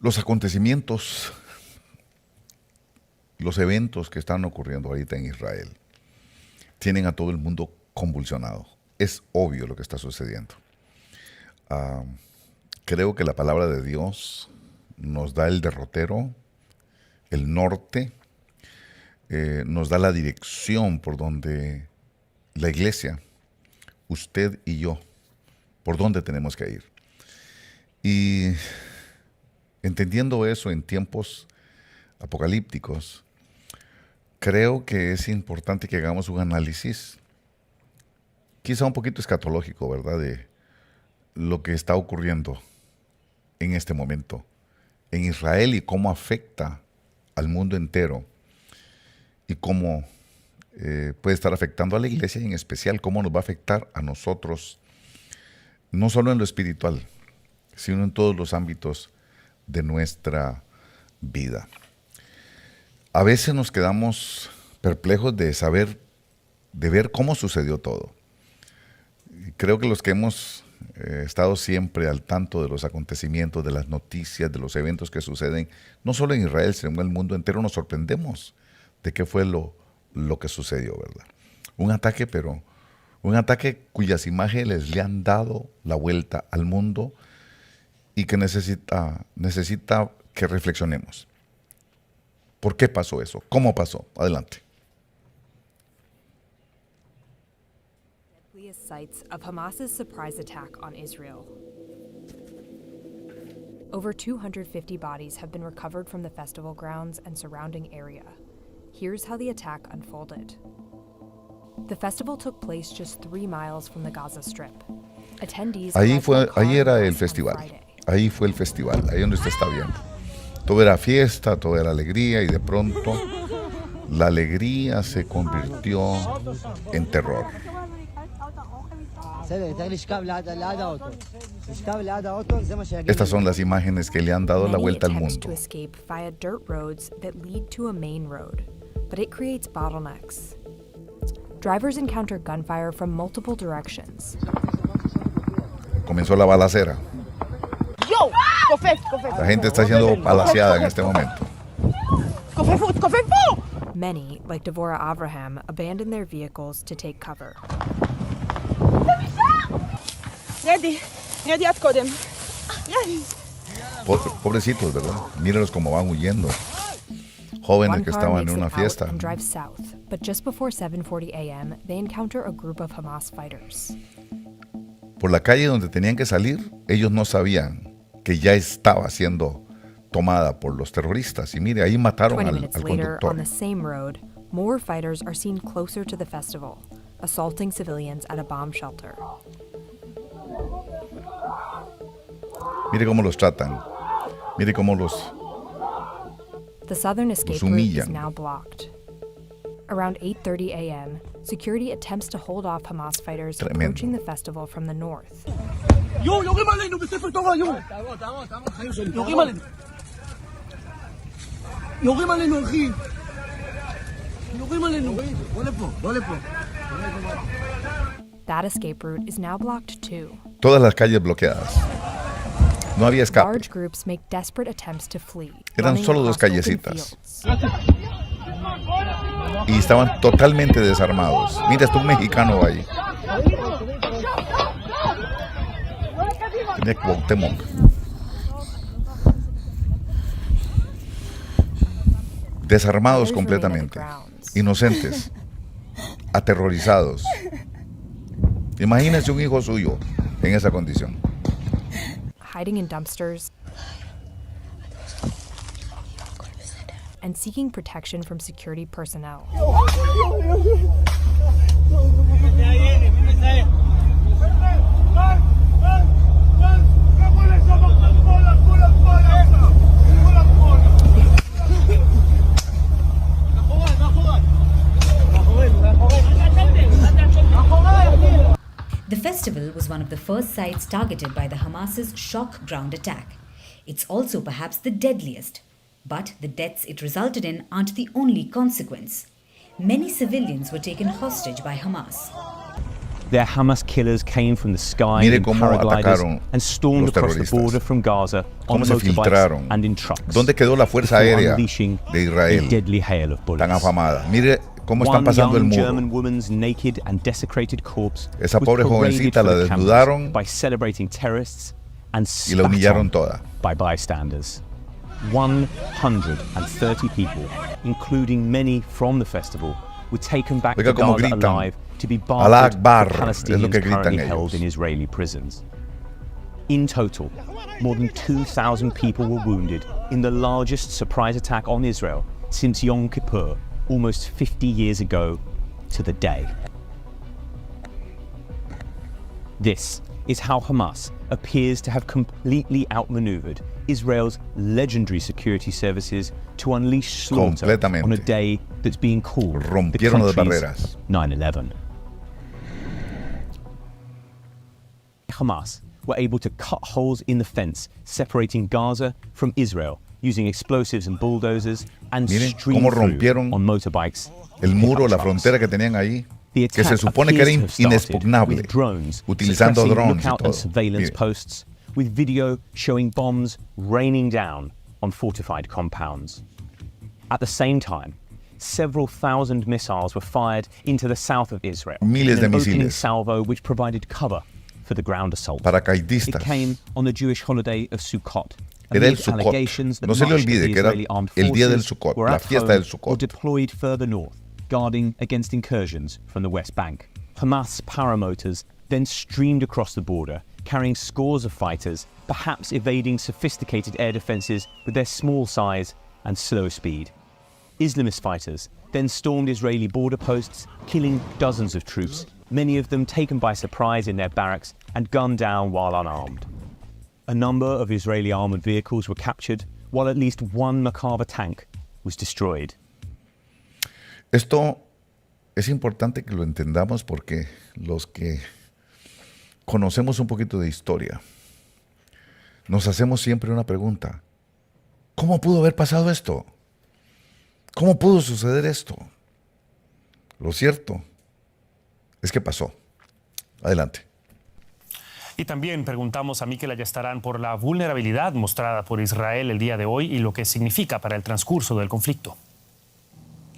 Los acontecimientos, los eventos que están ocurriendo ahorita en Israel tienen a todo el mundo convulsionado. Es obvio lo que está sucediendo. Creo que la palabra de Dios nos da el derrotero, el norte, nos da la dirección por donde la iglesia, usted y yo, por dónde tenemos que ir. Y entendiendo eso en tiempos apocalípticos, creo que es importante que hagamos un análisis, quizá un poquito escatológico, ¿verdad?, de lo que está ocurriendo en este momento en Israel y cómo afecta al mundo entero y cómo puede estar afectando a la iglesia y en especial cómo nos va a afectar a nosotros, no solo en lo espiritual, sino en todos los ámbitos de nuestra vida. A veces nos quedamos perplejos de ver cómo sucedió todo. Creo que los que hemos estado siempre al tanto de los acontecimientos, de las noticias, de los eventos que suceden, no solo en Israel, sino en el mundo entero, nos sorprendemos de qué fue lo que sucedió, ¿verdad? Un ataque cuyas imágenes le han dado la vuelta al mundo y que necesita que reflexionemos. ¿Por qué pasó eso? ¿Cómo pasó? Adelante. Sites of Hamas's surprise attack on Israel. Over 250 bodies have been recovered from the festival grounds and surrounding area. Here's how the attack unfolded. The festival took place just 3 miles from the Gaza Strip. Attendees ahí era el festival. Ahí fue el festival, ahí donde usted está viendo. Todo era fiesta, todo era alegría y de pronto la alegría se convirtió en terror. Estas son las imágenes que le han dado la vuelta al mundo. Comenzó la balacera. La gente está siendo balaceada en este momento. Many, like Devorah Avraham, abandoned their vehicles to take cover. Pobrecitos, ¿verdad? Mírenlos cómo van huyendo. Jóvenes que estaban en una fiesta. Drive south, but just before 7:40 a.m., they encounter a group of Hamas fighters. Por la calle donde tenían que salir, ellos no sabían que ya estaba siendo tomada por los terroristas. Y mire, ahí mataron al conductor. On the same road, more fighters are seen closer to the festival, assaulting civilians at a bomb shelter. Mire cómo los tratan. Mire cómo The southern escape route is now blocked. Around 8:30 a.m., security attempts to hold off Hamas fighters approaching the festival from the north. That escape route is now blocked too. Todas las calles bloqueadas. No había escape. Large groups make desperate attempts to flee. Eran solo 2 callecitas. Y estaban totalmente desarmados. Mira, está un mexicano ahí. Tenía Cuauhtémoc. Desarmados completamente. Inocentes. Aterrorizados. Imagínese un hijo suyo en esa condición. Hiding in dumpsters and seeking protection from security personnel. The festival was one of the first sites targeted by the Hamas's shock ground attack. It's also perhaps the deadliest. But the deaths it resulted in aren't the only consequence. Many civilians were taken hostage by Hamas. Their Hamas killers came from the sky Mire in cómo paragliders atacaron and stormed los across the terroristas. border from Gaza on Cómo se motorbikes filtraron. and in trucks. ¿Dónde quedó la Fuerza before Aérea unleashing de a Israel, deadly hail of bullets. tan afamada? Mire cómo están One pasando el young muro. German woman's naked and desecrated corpse Esa was pobre paraded jovencita for la the cameras desnudaron by celebrating terrorists and y la spat humillaron on toda. by bystanders. 130 people, including many from the festival, were taken back Oiga to cómo Gaza gritan. alive to be Allah bartered Akbar, for es lo Palestinians que gritan currently ellos. held in Israeli prisons. In total, more than 2,000 people were wounded in the largest surprise attack on Israel since Yom Kippur, almost 50 years ago to the day. This is how Hamas appears to have completely outmaneuvered Israel's legendary security services to unleash slaughter Completamente. on a day that's being called the Rompieron las country's barreras. 9/11. Hamas were able to cut holes in the fence separating Gaza from Israel using explosives and bulldozers and Miren stream cómo through rompieron on motorbikes. El and muro, pickup la trucks. frontera que tenían ahí, The que se attack supone que era appears to have started inexpugnable, with drones, utilizando suppressing drones y lookout and todo. surveillance Mire. posts, with video showing bombs raining down on fortified compounds. At the same time, several thousand missiles were fired into the south of Israel. Miles in an de opening misiles. salvo which provided cover for the ground assault. Paracaidistas. It came on the Jewish holiday of Sukkot. Era el amid Sukkot. allegations that No se le much of olvide the que era Israeli armed el día del forces Sukkot, were la at fiesta home del Sukkot. or deployed further north, guarding against incursions from the West Bank. Hamas paramotors then streamed across the border, carrying scores of fighters, perhaps evading sophisticated air defenses with their small size and slow speed. Islamist fighters then stormed Israeli border posts, killing dozens of troops, many of them taken by surprise in their barracks and gunned down while unarmed. A number of Israeli armored vehicles were captured, while at least one Merkava tank was destroyed. Esto es importante que lo entendamos porque los que conocemos un poquito de historia, nos hacemos siempre una pregunta. ¿Cómo pudo haber pasado esto? ¿Cómo pudo suceder esto? Lo cierto es que pasó. Adelante. Y también preguntamos a Mikel Ayestarán por la vulnerabilidad mostrada por Israel el día de hoy y lo que significa para el transcurso del conflicto.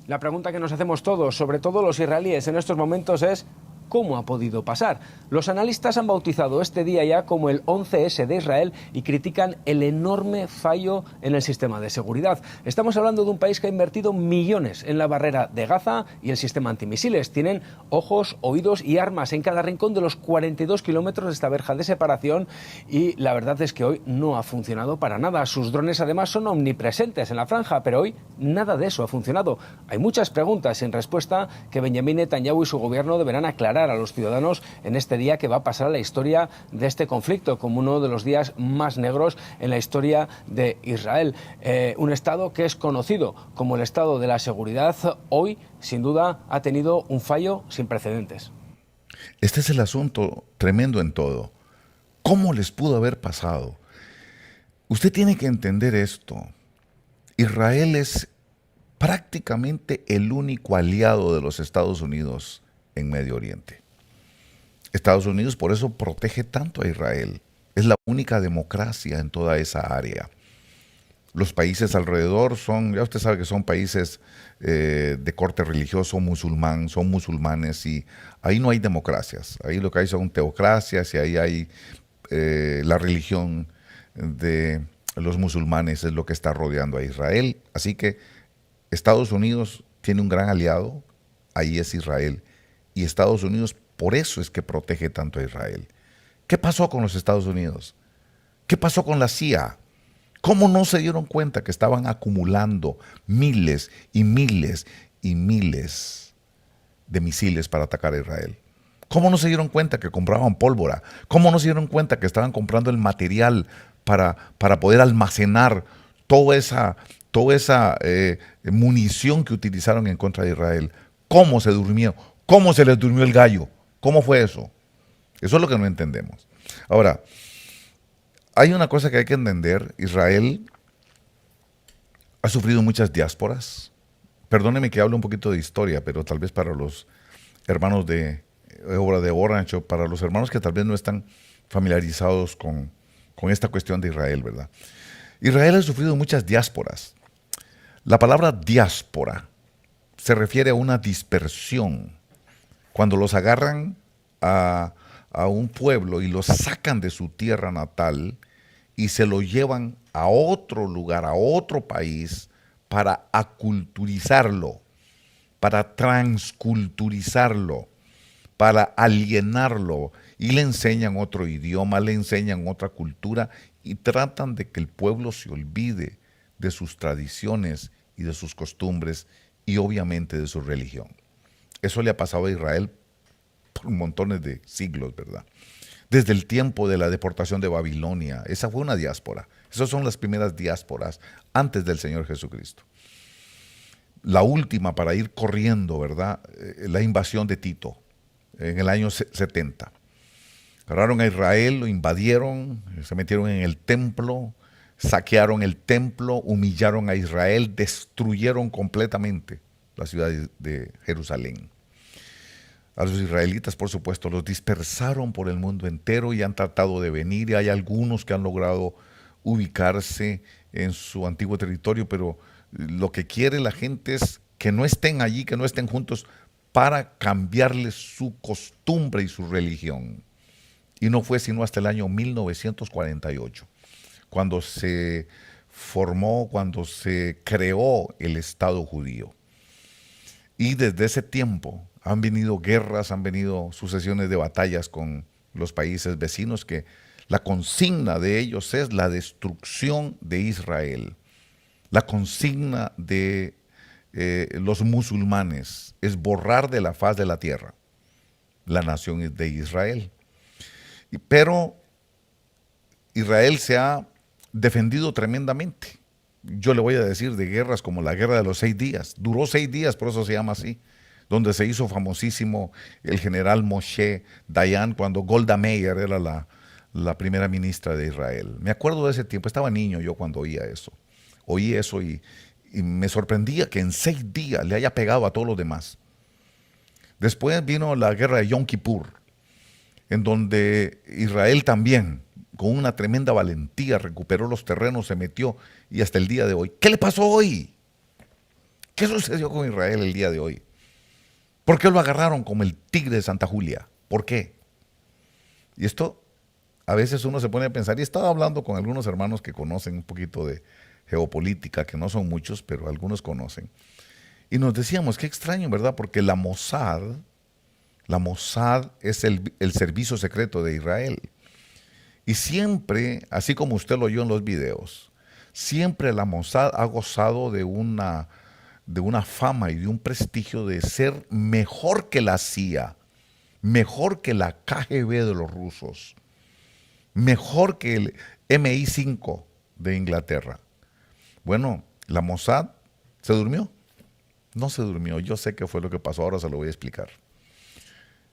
La pregunta que nos hacemos todos, sobre todo los israelíes en estos momentos, es ¿cómo ha podido pasar? Los analistas han bautizado este día ya como el 11S de Israel y critican el enorme fallo en el sistema de seguridad. Estamos hablando de un país que ha invertido millones en la barrera de Gaza y el sistema antimisiles. Tienen ojos, oídos y armas en cada rincón de los 42 kilómetros de esta verja de separación y la verdad es que hoy no ha funcionado para nada. Sus drones además son omnipresentes en la franja, pero hoy nada de eso ha funcionado. Hay muchas preguntas sin respuesta que Benjamín Netanyahu y su gobierno deberán aclarar a los ciudadanos en este día que va a pasar a la historia de este conflicto como uno de los días más negros en la historia de Israel. Un estado que es conocido como el estado de la seguridad, hoy sin duda ha tenido un fallo sin precedentes. Este es el asunto tremendo en todo. ¿Cómo les pudo haber pasado? Usted tiene que entender esto. Israel es prácticamente el único aliado de los Estados Unidos en Medio Oriente. Estados Unidos por eso protege tanto a Israel. Es la única democracia en toda esa área. Los países alrededor son, ya usted sabe que son países de corte religioso musulmán, son musulmanes y ahí no hay democracias. Ahí lo que hay son teocracias y ahí hay la religión de los musulmanes es lo que está rodeando a Israel. Así que Estados Unidos tiene un gran aliado, ahí es Israel. Y Estados Unidos por eso es que protege tanto a Israel. ¿Qué pasó con los Estados Unidos? ¿Qué pasó con la CIA? ¿Cómo no se dieron cuenta que estaban acumulando miles y miles y miles de misiles para atacar a Israel? ¿Cómo no se dieron cuenta que compraban pólvora? ¿Cómo no se dieron cuenta que estaban comprando el material para poder almacenar toda esa munición que utilizaron en contra de Israel? ¿Cómo se durmió? ¿Cómo se les durmió el gallo? ¿Cómo fue eso? Eso es lo que no entendemos. Ahora, hay una cosa que hay que entender. Israel ha sufrido muchas diásporas. Perdóneme que hable un poquito de historia, pero tal vez para los hermanos de obra de Orange, para los hermanos que tal vez no están familiarizados con esta cuestión de Israel, ¿verdad? Israel ha sufrido muchas diásporas. La palabra diáspora se refiere a una dispersión. Cuando los agarran a un pueblo y los sacan de su tierra natal y se lo llevan a otro lugar, a otro país, para aculturizarlo, para transculturizarlo, para alienarlo, y le enseñan otro idioma, le enseñan otra cultura y tratan de que el pueblo se olvide de sus tradiciones y de sus costumbres y obviamente de su religión. Eso le ha pasado a Israel por montones de siglos, ¿verdad? Desde el tiempo de la deportación de Babilonia, esa fue una diáspora. Esas son las primeras diásporas antes del Señor Jesucristo. La última, para ir corriendo, ¿verdad? La invasión de Tito en el año 70. Agarraron a Israel, lo invadieron, se metieron en el templo, saquearon el templo, humillaron a Israel, destruyeron completamente la ciudad de Jerusalén. A los israelitas, por supuesto, los dispersaron por el mundo entero y han tratado de venir, y hay algunos que han logrado ubicarse en su antiguo territorio, pero lo que quiere la gente es que no estén allí, que no estén juntos, para cambiarles su costumbre y su religión. Y no fue sino hasta el año 1948, cuando se formó, cuando se creó el Estado judío. Y desde ese tiempo han venido guerras, han venido sucesiones de batallas con los países vecinos, que la consigna de ellos es la destrucción de Israel. La consigna de los musulmanes es borrar de la faz de la tierra la nación de Israel. Pero Israel se ha defendido tremendamente. Yo le voy a decir de guerras como la guerra de los 6 días. Duró 6 días, por eso se llama así. Donde se hizo famosísimo el general Moshe Dayan cuando Golda Meir era la primera ministra de Israel. Me acuerdo de ese tiempo, estaba niño yo cuando oía eso. Oí eso y me sorprendía que en 6 días le haya pegado a todos los demás. Después vino la guerra de Yom Kippur, en donde Israel también, con una tremenda valentía, recuperó los terrenos, se metió, y hasta el día de hoy. ¿Qué le pasó hoy? ¿Qué sucedió con Israel el día de hoy? ¿Por qué lo agarraron como el tigre de Santa Julia? ¿Por qué? Y esto, a veces uno se pone a pensar, y estaba hablando con algunos hermanos que conocen un poquito de geopolítica, que no son muchos, pero algunos conocen. Y nos decíamos, qué extraño, ¿verdad? Porque la Mossad es el servicio secreto de Israel. Y siempre, así como usted lo oyó en los videos, siempre la Mossad ha gozado de una fama y de un prestigio de ser mejor que la CIA, mejor que la KGB de los rusos, mejor que el MI5 de Inglaterra. Bueno, la Mossad se durmió. No se durmió, yo sé qué fue lo que pasó, ahora se lo voy a explicar.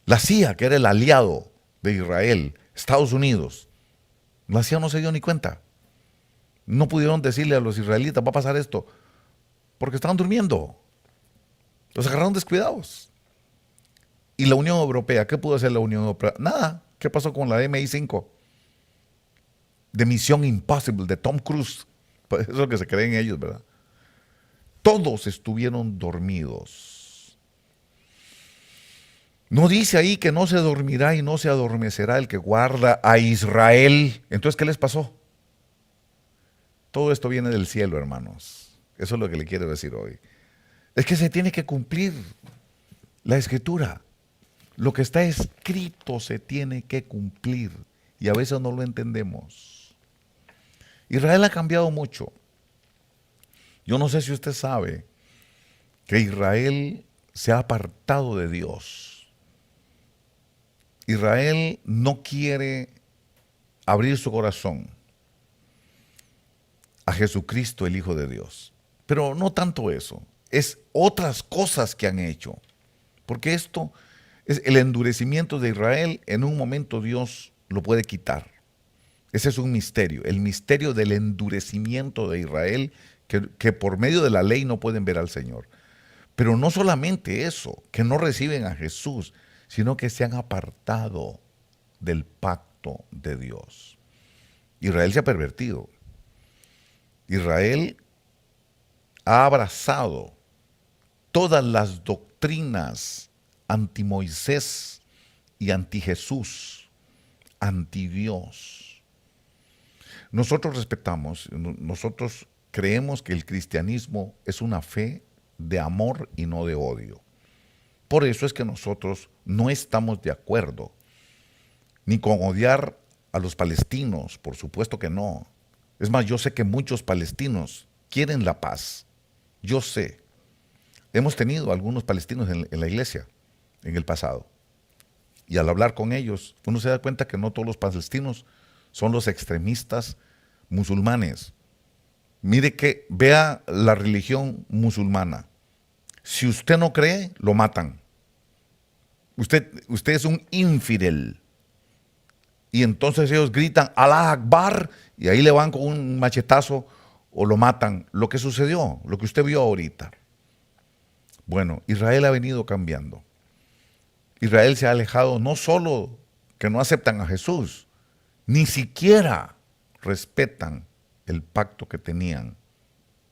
La CIA, que era el aliado de Israel, Estados Unidos, la CIA no se dio ni cuenta. No pudieron decirle a los israelitas, va a pasar esto, porque estaban durmiendo. Los agarraron descuidados. ¿Y la Unión Europea? ¿Qué pudo hacer la Unión Europea? Nada. ¿Qué pasó con la MI5? De Mission Impossible, de Tom Cruise. Eso es lo que se creen ellos, ¿verdad? Todos estuvieron dormidos. No dice ahí que no se dormirá y no se adormecerá el que guarda a Israel. Entonces, ¿qué les pasó? Todo esto viene del cielo, hermanos. Eso es lo que le quiero decir hoy. Es que se tiene que cumplir la Escritura. Lo que está escrito se tiene que cumplir. Y a veces no lo entendemos. Israel ha cambiado mucho. Yo no sé si usted sabe que Israel se ha apartado de Dios. Israel no quiere abrir su corazón a Jesucristo, el Hijo de Dios. Pero no tanto eso, es otras cosas que han hecho. Porque esto es el endurecimiento de Israel, en un momento Dios lo puede quitar. Ese es un misterio, el misterio del endurecimiento de Israel, que por medio de la ley no pueden ver al Señor. Pero no solamente eso, que no reciben a Jesús, sino que se han apartado del pacto de Dios. Israel se ha pervertido. Israel ha abrazado todas las doctrinas anti-Moisés y anti-Jesús, anti-Dios. Nosotros respetamos, nosotros creemos que el cristianismo es una fe de amor y no de odio. Por eso es que nosotros no estamos de acuerdo ni con odiar a los palestinos, por supuesto que no. Es más, yo sé que muchos palestinos quieren la paz. Yo sé. Hemos tenido algunos palestinos en la iglesia en el pasado. Y al hablar con ellos, uno se da cuenta que no todos los palestinos son los extremistas musulmanes. Mire que vea la religión musulmana. Si usted no cree, lo matan. Usted es un infidel. Y entonces ellos gritan, Alá Akbar, y ahí le van con un machetazo o lo matan. Lo que sucedió, lo que usted vio ahorita. Bueno, Israel ha venido cambiando. Israel se ha alejado, no solo que no aceptan a Jesús, ni siquiera respetan el pacto que tenían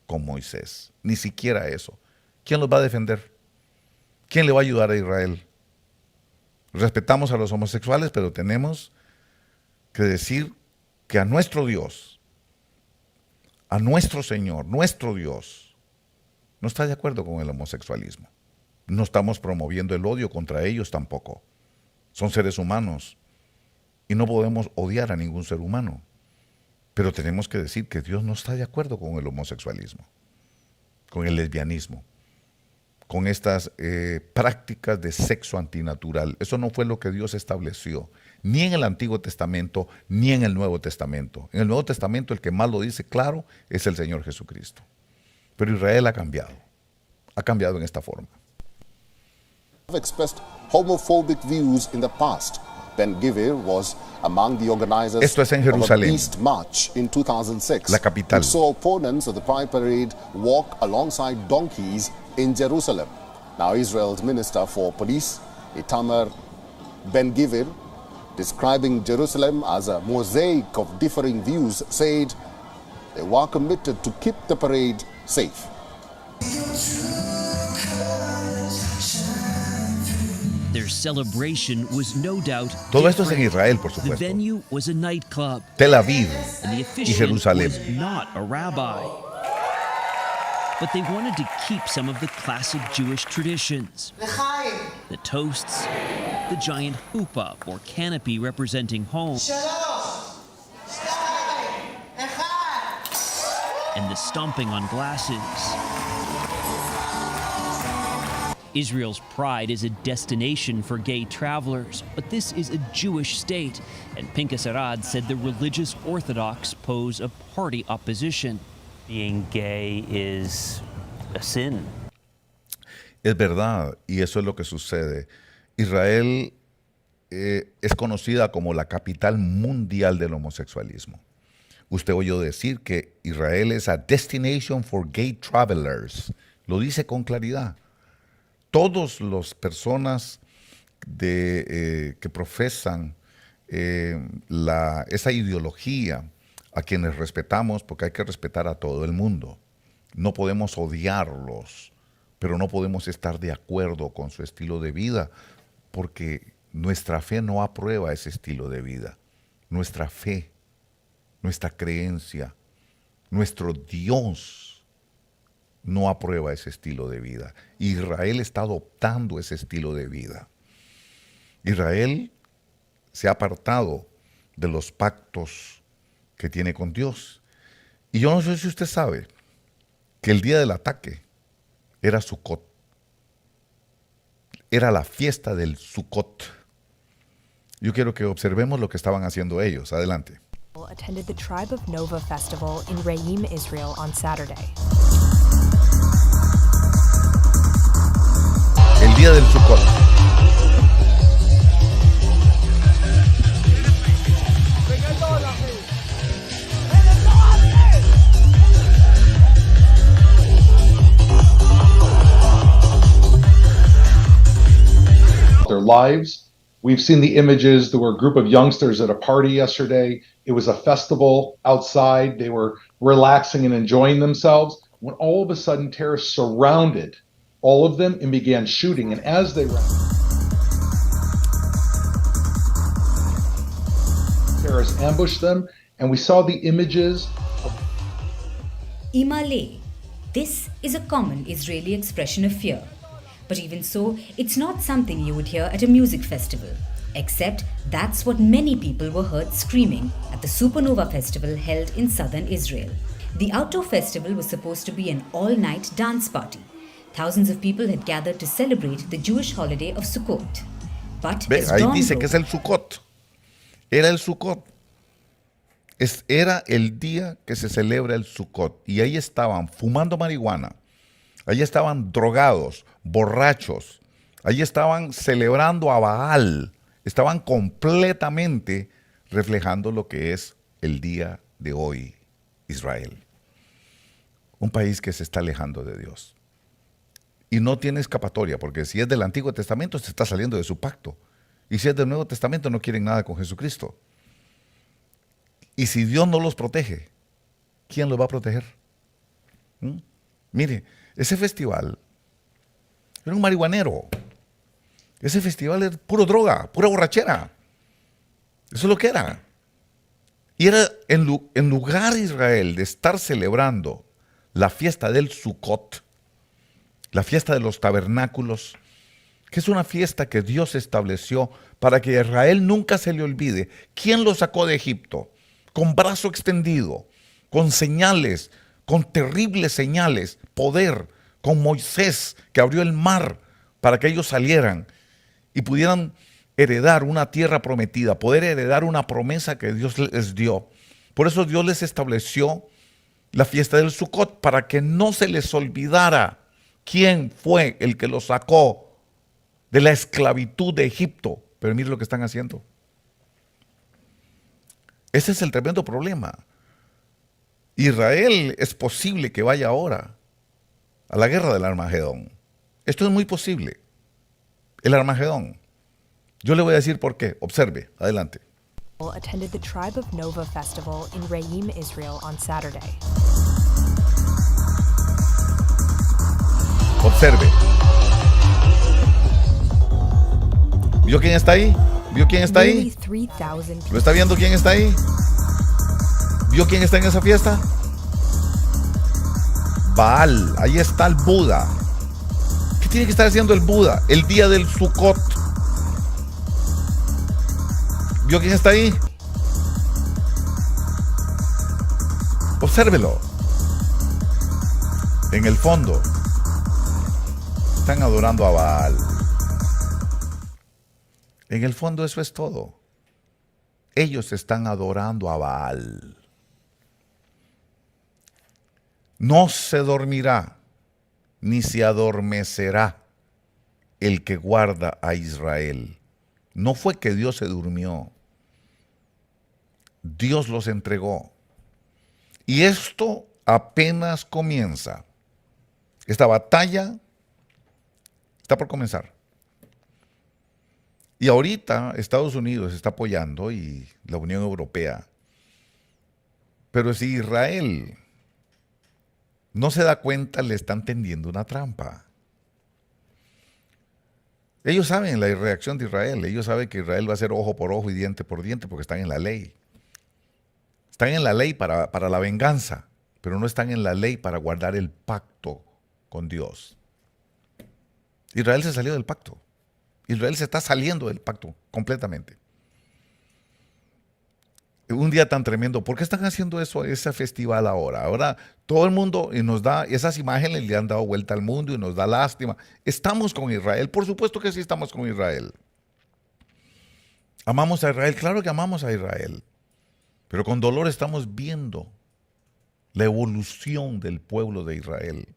con Moisés. Ni siquiera eso. ¿Quién los va a defender? ¿Quién le va a ayudar a Israel? Respetamos a los homosexuales, pero tenemos que decir que a nuestro Dios, a nuestro Señor, nuestro Dios, no está de acuerdo con el homosexualismo. No estamos promoviendo el odio contra ellos tampoco. Son seres humanos y no podemos odiar a ningún ser humano. Pero tenemos que decir que Dios no está de acuerdo con el homosexualismo, con el lesbianismo, con estas prácticas de sexo antinatural. Eso no fue lo que Dios estableció, ni en el Antiguo Testamento, ni en el Nuevo Testamento. En el Nuevo Testamento el que más lo dice claro es el Señor Jesucristo. Pero Israel ha cambiado en esta forma. Expressed homophobic views in the past. Ben-Gvir was among the organizers Esto es en Jerusalén, of a East March in 2006. la capital. Which saw opponents of the Pride Parade walk alongside donkeys in Jerusalem. Now Israel's Minister for Police, Itamar Ben-Gvir, describing Jerusalem as a mosaic of differing views, said they were committed to keep the parade safe. Their celebration was no doubt Todo esto es en different. Israel, por The supuesto. venue was a nightclub, Tel Aviv and the y officiant Jerusalén. was not a rabbi. But they wanted to keep some of the classic Jewish traditions. The toasts, the giant chuppah or canopy representing home, and the stomping on glasses. Israel's pride is a destination for gay travelers, but this is a Jewish state, and Pinchas Arad said the religious Orthodox pose a party opposition. Being gay is a sin. Es verdad, y eso es lo que sucede. Israel es conocida como la capital mundial del homosexualismo. Usted oyó decir que Israel es a destination for gay travelers. Lo dice con claridad. Todas las personas que profesan esa ideología, a quienes respetamos, porque hay que respetar a todo el mundo. No podemos odiarlos, pero no podemos estar de acuerdo con su estilo de vida, porque nuestra fe no aprueba ese estilo de vida. Nuestra fe, nuestra creencia, nuestro Dios no aprueba ese estilo de vida. Israel está adoptando ese estilo de vida. Israel se ha apartado de los pactos que tiene con Dios. Y yo no sé si usted sabe que el día del ataque era Sukkot. Era la fiesta del Sukkot. Yo quiero que observemos lo que estaban haciendo ellos. Adelante. Attended the Tribe of Nova festival in Re'im, Israel on Saturday. El día del Sukkot. Their lives. We've seen the images. There were a group of youngsters at a party yesterday. It was a festival outside. They were relaxing and enjoying themselves when all of a sudden terrorists surrounded all of them and began shooting. And as they ran, terrorists ambushed them, and we saw the images of Imale. This is a common Israeli expression of fear. But even so, it's not something you would hear at a music festival. Except that's what many people were heard screaming at the Supernova festival held in southern Israel. The outdoor festival was supposed to be an all-night dance party. Thousands of people had gathered to celebrate the Jewish holiday of Sukkot. But as Ahí dawn dice que broke, es el Sukkot. Era el Sukkot. Era el día que se celebra el Sukkot. Y ahí estaban fumando marihuana. Ahí estaban drogados, borrachos. Ahí estaban celebrando a Baal. Estaban completamente reflejando lo que es el día de hoy, Israel. Un país que se está alejando de Dios. Y no tiene escapatoria, porque si es del Antiguo Testamento, se está saliendo de su pacto. Y si es del Nuevo Testamento, no quieren nada con Jesucristo. Y si Dios no los protege, ¿quién los va a proteger? Mire, ese festival era un marihuanero. Ese festival es puro droga, pura borrachera. Eso es lo que era. Y era en lugar Israel de estar celebrando la fiesta del Sukkot, la fiesta de los tabernáculos, que es una fiesta que Dios estableció para que a Israel nunca se le olvide quién lo sacó de Egipto, con brazo extendido, con señales, con terribles señales, poder, con Moisés que abrió el mar para que ellos salieran y pudieran heredar una tierra prometida, poder heredar una promesa que Dios les dio. Por eso Dios les estableció la fiesta del Sukkot, para que no se les olvidara quién fue el que los sacó de la esclavitud de Egipto. Pero mire lo que están haciendo. Ese es el tremendo problema. Israel es posible que vaya ahora a la guerra del Armagedón. Esto es muy posible. El Armagedón. Yo le voy a decir por qué. Observe. Adelante. Attended the Tribe of Nova festival in Re'im, Israel on Saturday. Observe. ¿Vio quién está ahí? ¿Vio quién está Nearly ahí? 3,000 ¿Lo está viendo quién está ahí? ¿Vio quién está en esa fiesta? Baal, ahí está el Buda. ¿Qué tiene que estar haciendo el Buda el día del Sukkot? ¿Vio quién está ahí? Obsérvelo. En el fondo están adorando a Baal. En el fondo eso es todo. Ellos están adorando a Baal. No se dormirá, ni se adormecerá el que guarda a Israel. No fue que Dios se durmió. Dios los entregó. Y esto apenas comienza. Esta batalla está por comenzar. Y ahorita Estados Unidos está apoyando y la Unión Europea. Pero si Israel no se da cuenta, le están tendiendo una trampa. Ellos saben la reacción de Israel. Ellos saben que Israel va a ser ojo por ojo y diente por diente porque están en la ley. Están en la ley para la venganza, pero no están en la ley para guardar el pacto con Dios. Israel se salió del pacto. Israel se está saliendo del pacto completamente. Un día tan tremendo. ¿Por qué están haciendo eso, ese festival ahora? Ahora todo el mundo y nos da, esas imágenes le han dado vuelta al mundo y nos da lástima. ¿Estamos con Israel? Por supuesto que sí estamos con Israel. ¿Amamos a Israel? Claro que amamos a Israel. Pero con dolor estamos viendo la evolución del pueblo de Israel.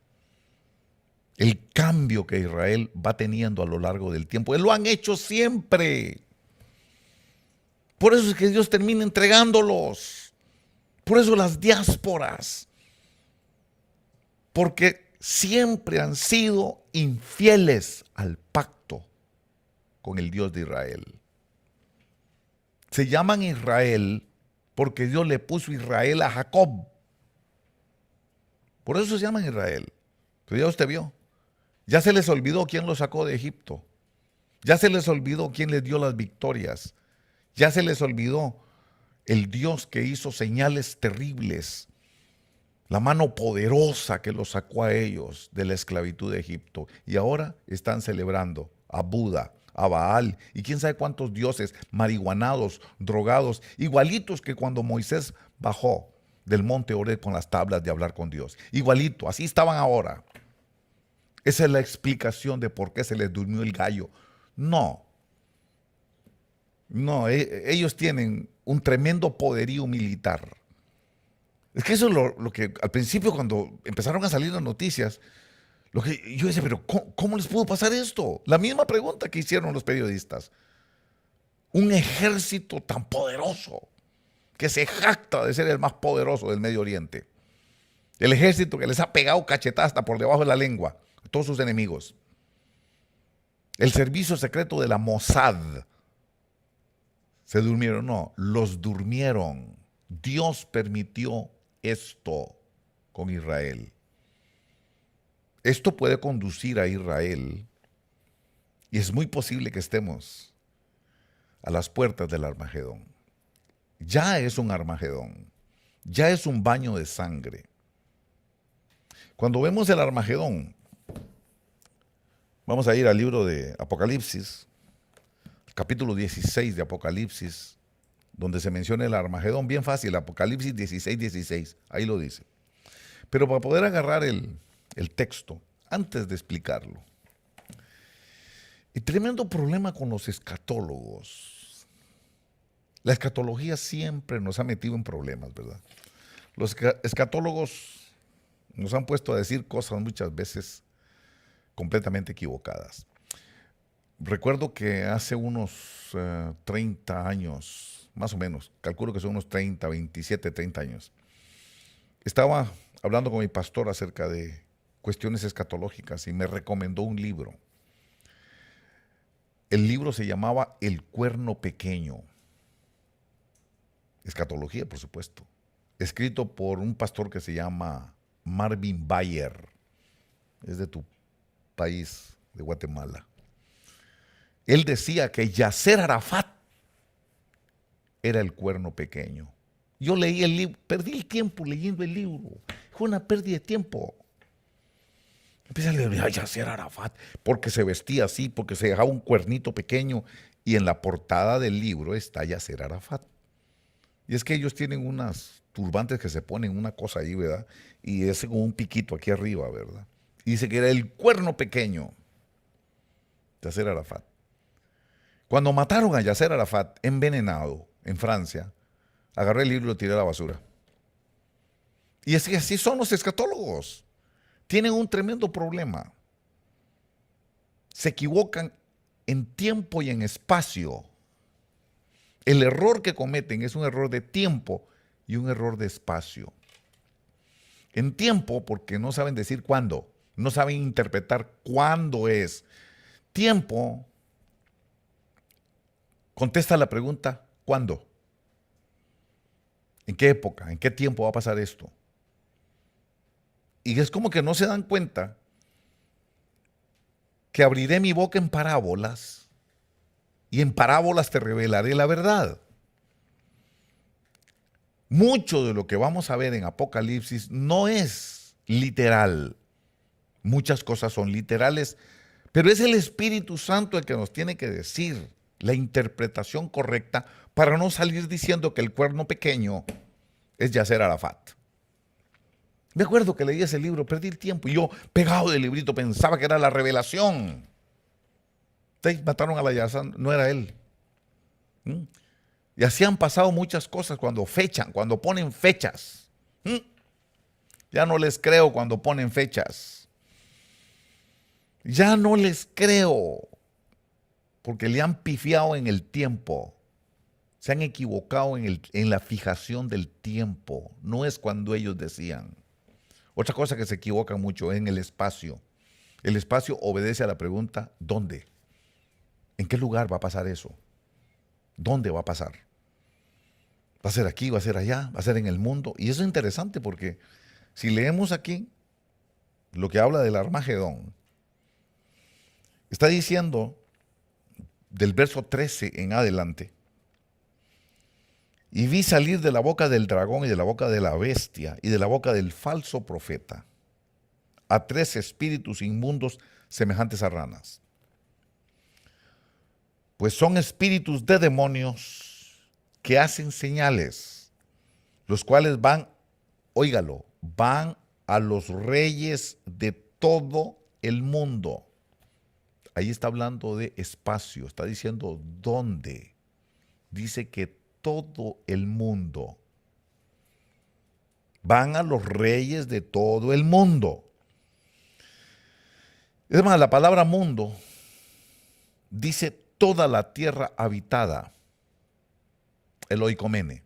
El cambio que Israel va teniendo a lo largo del tiempo. Lo han hecho siempre. Por eso es que Dios termina entregándolos. Por eso las diásporas. Porque siempre han sido infieles al pacto con el Dios de Israel. Se llaman Israel porque Dios le puso Israel a Jacob. Por eso se llaman Israel. Pero ya usted vio. Ya se les olvidó quién los sacó de Egipto. Ya se les olvidó quién les dio las victorias. Ya se les olvidó el Dios que hizo señales terribles. La mano poderosa que los sacó a ellos de la esclavitud de Egipto. Y ahora están celebrando a Buda, a Baal y quién sabe cuántos dioses marihuanados, drogados, igualitos que cuando Moisés bajó del monte Oreb con las tablas de hablar con Dios. Igualito, así estaban ahora. Esa es la explicación de por qué se les durmió el gallo. No, ellos tienen un tremendo poderío militar. Es que eso es lo que al principio cuando empezaron a salir las noticias, lo que yo decía, pero ¿cómo les pudo pasar esto? La misma pregunta que hicieron los periodistas. Un ejército tan poderoso que se jacta de ser el más poderoso del Medio Oriente. El ejército que les ha pegado cachetadas hasta por debajo de la lengua a todos sus enemigos. El servicio secreto de la Mossad. ¿Se durmieron? No, los durmieron. Dios permitió esto con Israel. Esto puede conducir a Israel y es muy posible que estemos a las puertas del Armagedón. Ya es un Armagedón, ya es un baño de sangre. Cuando vemos el Armagedón, vamos a ir al libro de Apocalipsis, capítulo 16 de Apocalipsis, donde se menciona el Armagedón, bien fácil, Apocalipsis 16, ahí lo dice. Pero para poder agarrar el texto, antes de explicarlo, el tremendo problema con los escatólogos. La escatología siempre nos ha metido en problemas, ¿verdad? Los escatólogos nos han puesto a decir cosas muchas veces completamente equivocadas. Recuerdo que hace unos 30 años, más o menos, calculo que son unos 30, 27, 30 años, estaba hablando con mi pastor acerca de cuestiones escatológicas y me recomendó un libro. El libro se llamaba El Cuerno Pequeño. Escatología, por supuesto. Escrito por un pastor que se llama Marvin Bayer. Es de tu país, de Guatemala. Él decía que Yasser Arafat era el cuerno pequeño. Yo leí el libro, perdí el tiempo leyendo el libro. Fue una pérdida de tiempo. Empecé a leer a Yasser Arafat porque se vestía así, porque se dejaba un cuernito pequeño. Y en la portada del libro está Yasser Arafat. Y es que ellos tienen unas turbantes que se ponen una cosa ahí, ¿verdad? Y es como un piquito aquí arriba, ¿verdad? Y dice que era el cuerno pequeño. Yasser Arafat. Cuando mataron a Yasser Arafat envenenado en Francia, agarré el libro y lo tiré a la basura. Y es que así son los escatólogos. Tienen un tremendo problema. Se equivocan en tiempo y en espacio. El error que cometen es un error de tiempo y un error de espacio. En tiempo, porque no saben decir cuándo, no saben interpretar cuándo es. Tiempo contesta la pregunta, ¿cuándo? ¿En qué época? ¿En qué tiempo va a pasar esto? Y es como que no se dan cuenta que abriré mi boca en parábolas y en parábolas te revelaré la verdad. Mucho de lo que vamos a ver en Apocalipsis no es literal. Muchas cosas son literales, pero es el Espíritu Santo el que nos tiene que decir la interpretación correcta para no salir diciendo que el cuerno pequeño es Yasser Arafat. Me acuerdo que leí ese libro, perdí el tiempo y yo, pegado del librito, pensaba que era la revelación. Ustedes mataron a la Yasser, no era él. Y así han pasado muchas cosas cuando fechan, cuando ponen fechas. Ya no les creo cuando ponen fechas. Ya no les creo. Porque le han pifiado en el tiempo. Se han equivocado en la fijación del tiempo. No es cuando ellos decían. Otra cosa que se equivoca mucho es en el espacio. El espacio obedece a la pregunta, ¿dónde? ¿En qué lugar va a pasar eso? ¿Dónde va a pasar? ¿Va a ser aquí? ¿Va a ser allá? ¿Va a ser en el mundo? Y eso es interesante porque si leemos aquí lo que habla del Armagedón, está diciendo del verso 13 en adelante: y vi salir de la boca del dragón y de la boca de la bestia y de la boca del falso profeta a 3 espíritus inmundos semejantes a ranas. Pues son espíritus de demonios que hacen señales, los cuales van, óigalo, van a los reyes de todo el mundo. Ahí está hablando de espacio, está diciendo dónde. Dice que todo el mundo. Van a los reyes de todo el mundo. Es más, la palabra mundo dice toda la tierra habitada, el oikomene.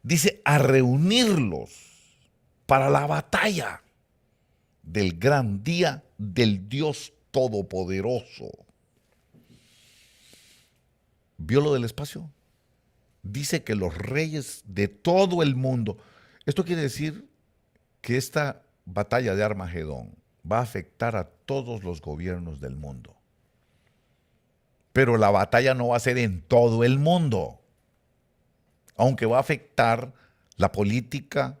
Dice a reunirlos para la batalla del gran día del Dios Todopoderoso. ¿Vio lo del espacio? Dice que los reyes de todo el mundo. Esto quiere decir que esta batalla de Armagedón va a afectar a todos los gobiernos del mundo. Pero la batalla no va a ser en todo el mundo, aunque va a afectar la política,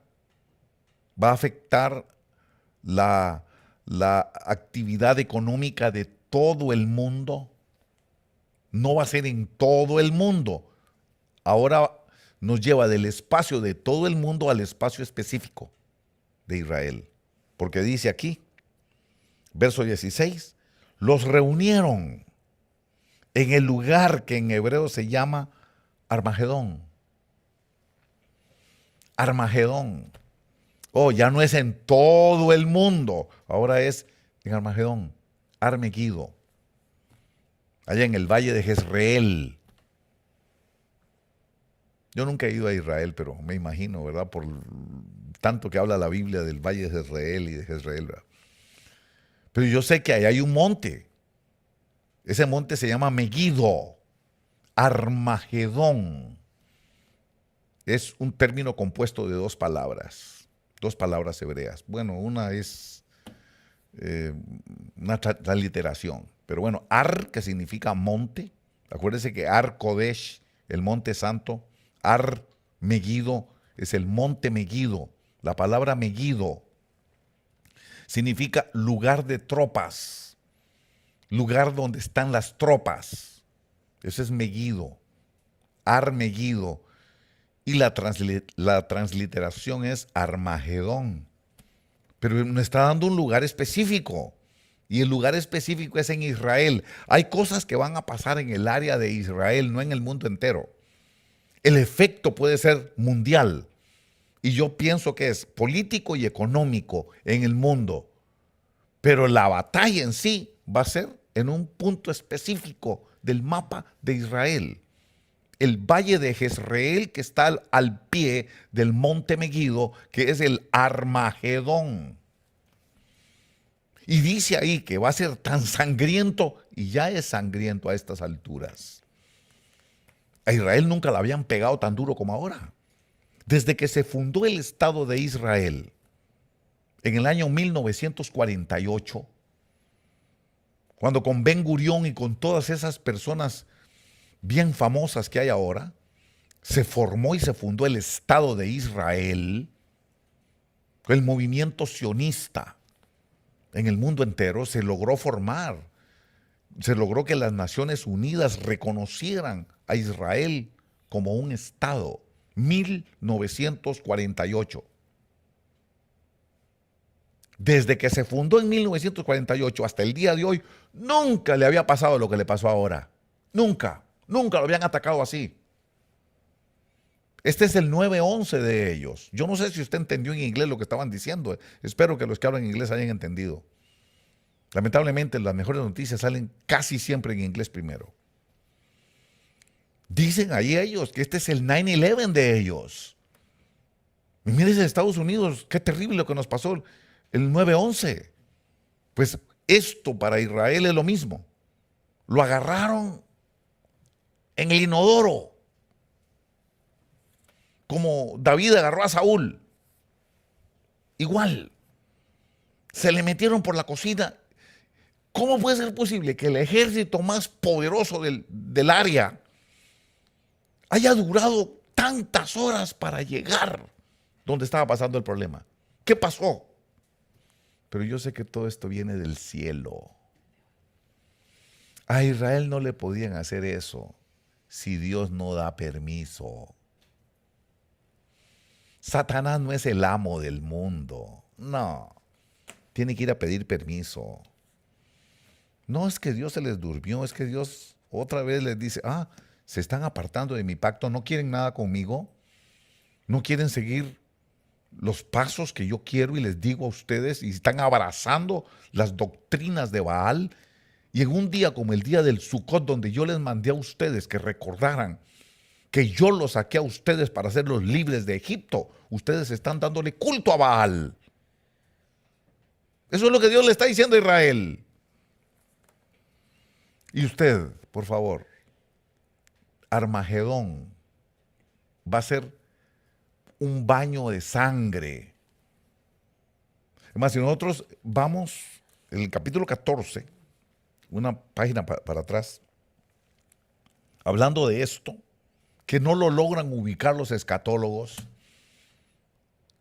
va a afectar la actividad económica de todo el mundo. No va a ser en todo el mundo. Ahora nos lleva del espacio de todo el mundo al espacio específico de Israel. Porque dice aquí, verso 16, los reunieron en el lugar que en hebreo se llama Armagedón. Armagedón. Oh, ya no es en todo el mundo, ahora es en Armagedón, Armegido, allá en el valle de Jezreel. Yo nunca he ido a Israel, pero me imagino, ¿verdad? Por tanto que habla la Biblia del valle de Jezreel y de Jezreel, ¿verdad? Pero yo sé que ahí hay un monte. Ese monte se llama Megido, Armagedón. Es un término compuesto de 2 palabras hebreas. Bueno, una es una transliteración, pero bueno, Ar, que significa monte. Acuérdense que Ar Kodesh, el monte santo, Ar Megido es el monte Megido. La palabra Megido significa lugar de tropas, lugar donde están las tropas. Eso es Megido, Ar Megido. Y la transliteración es Armagedón. Pero nos está dando un lugar específico. Y el lugar específico es en Israel. Hay cosas que van a pasar en el área de Israel, no en el mundo entero. El efecto puede ser mundial. Y yo pienso que es político y económico en el mundo. Pero la batalla en sí va a ser en un punto específico del mapa de Israel. El valle de Jezreel, que está al pie del monte Megido, que es el Armagedón. Y dice ahí que va a ser tan sangriento, y ya es sangriento a estas alturas. A Israel nunca la habían pegado tan duro como ahora. Desde que se fundó el Estado de Israel, en el año 1948, cuando con Ben Gurión y con todas esas personas bien famosas que hay ahora, se formó y se fundó el Estado de Israel, el movimiento sionista en el mundo entero se logró formar, se logró que las Naciones Unidas reconocieran a Israel como un Estado, 1948. Desde que se fundó en 1948 hasta el día de hoy, nunca le había pasado lo que le pasó ahora, nunca. Nunca lo habían atacado así. Este es el 9-11 de ellos. Yo no sé si usted entendió en inglés lo que estaban diciendo. Espero que los que hablan inglés hayan entendido. Lamentablemente, las mejores noticias salen casi siempre en inglés primero. Dicen ahí ellos que este es el 9-11 de ellos. Y miren, Estados Unidos, qué terrible lo que nos pasó el 9-11. Pues esto para Israel es lo mismo. lo agarraron en el inodoro, como David agarró a Saúl. Igual, se le metieron por la cocina. ¿Cómo puede ser posible que el ejército más poderoso del área haya durado tantas horas para llegar donde estaba pasando el problema? ¿Qué pasó? Pero yo sé que todo esto viene del cielo. A Israel no le podían hacer eso si Dios no da permiso. Satanás no es el amo del mundo. No. Tiene que ir a pedir permiso. No es que Dios se les durmió, es que Dios otra vez les dice, se están apartando de mi pacto, no quieren nada conmigo, no quieren seguir los pasos que yo quiero y les digo a ustedes, y están abrazando las doctrinas de Baal. Y en un día como el día del Sucot, donde yo les mandé a ustedes que recordaran que yo los saqué a ustedes para hacerlos libres de Egipto, ustedes están dándole culto a Baal. Eso es lo que Dios le está diciendo a Israel. Y usted, por favor, Armagedón va a ser un baño de sangre. Además, si nosotros vamos en el capítulo 14, una página para atrás, hablando de esto, que no lo logran ubicar los escatólogos.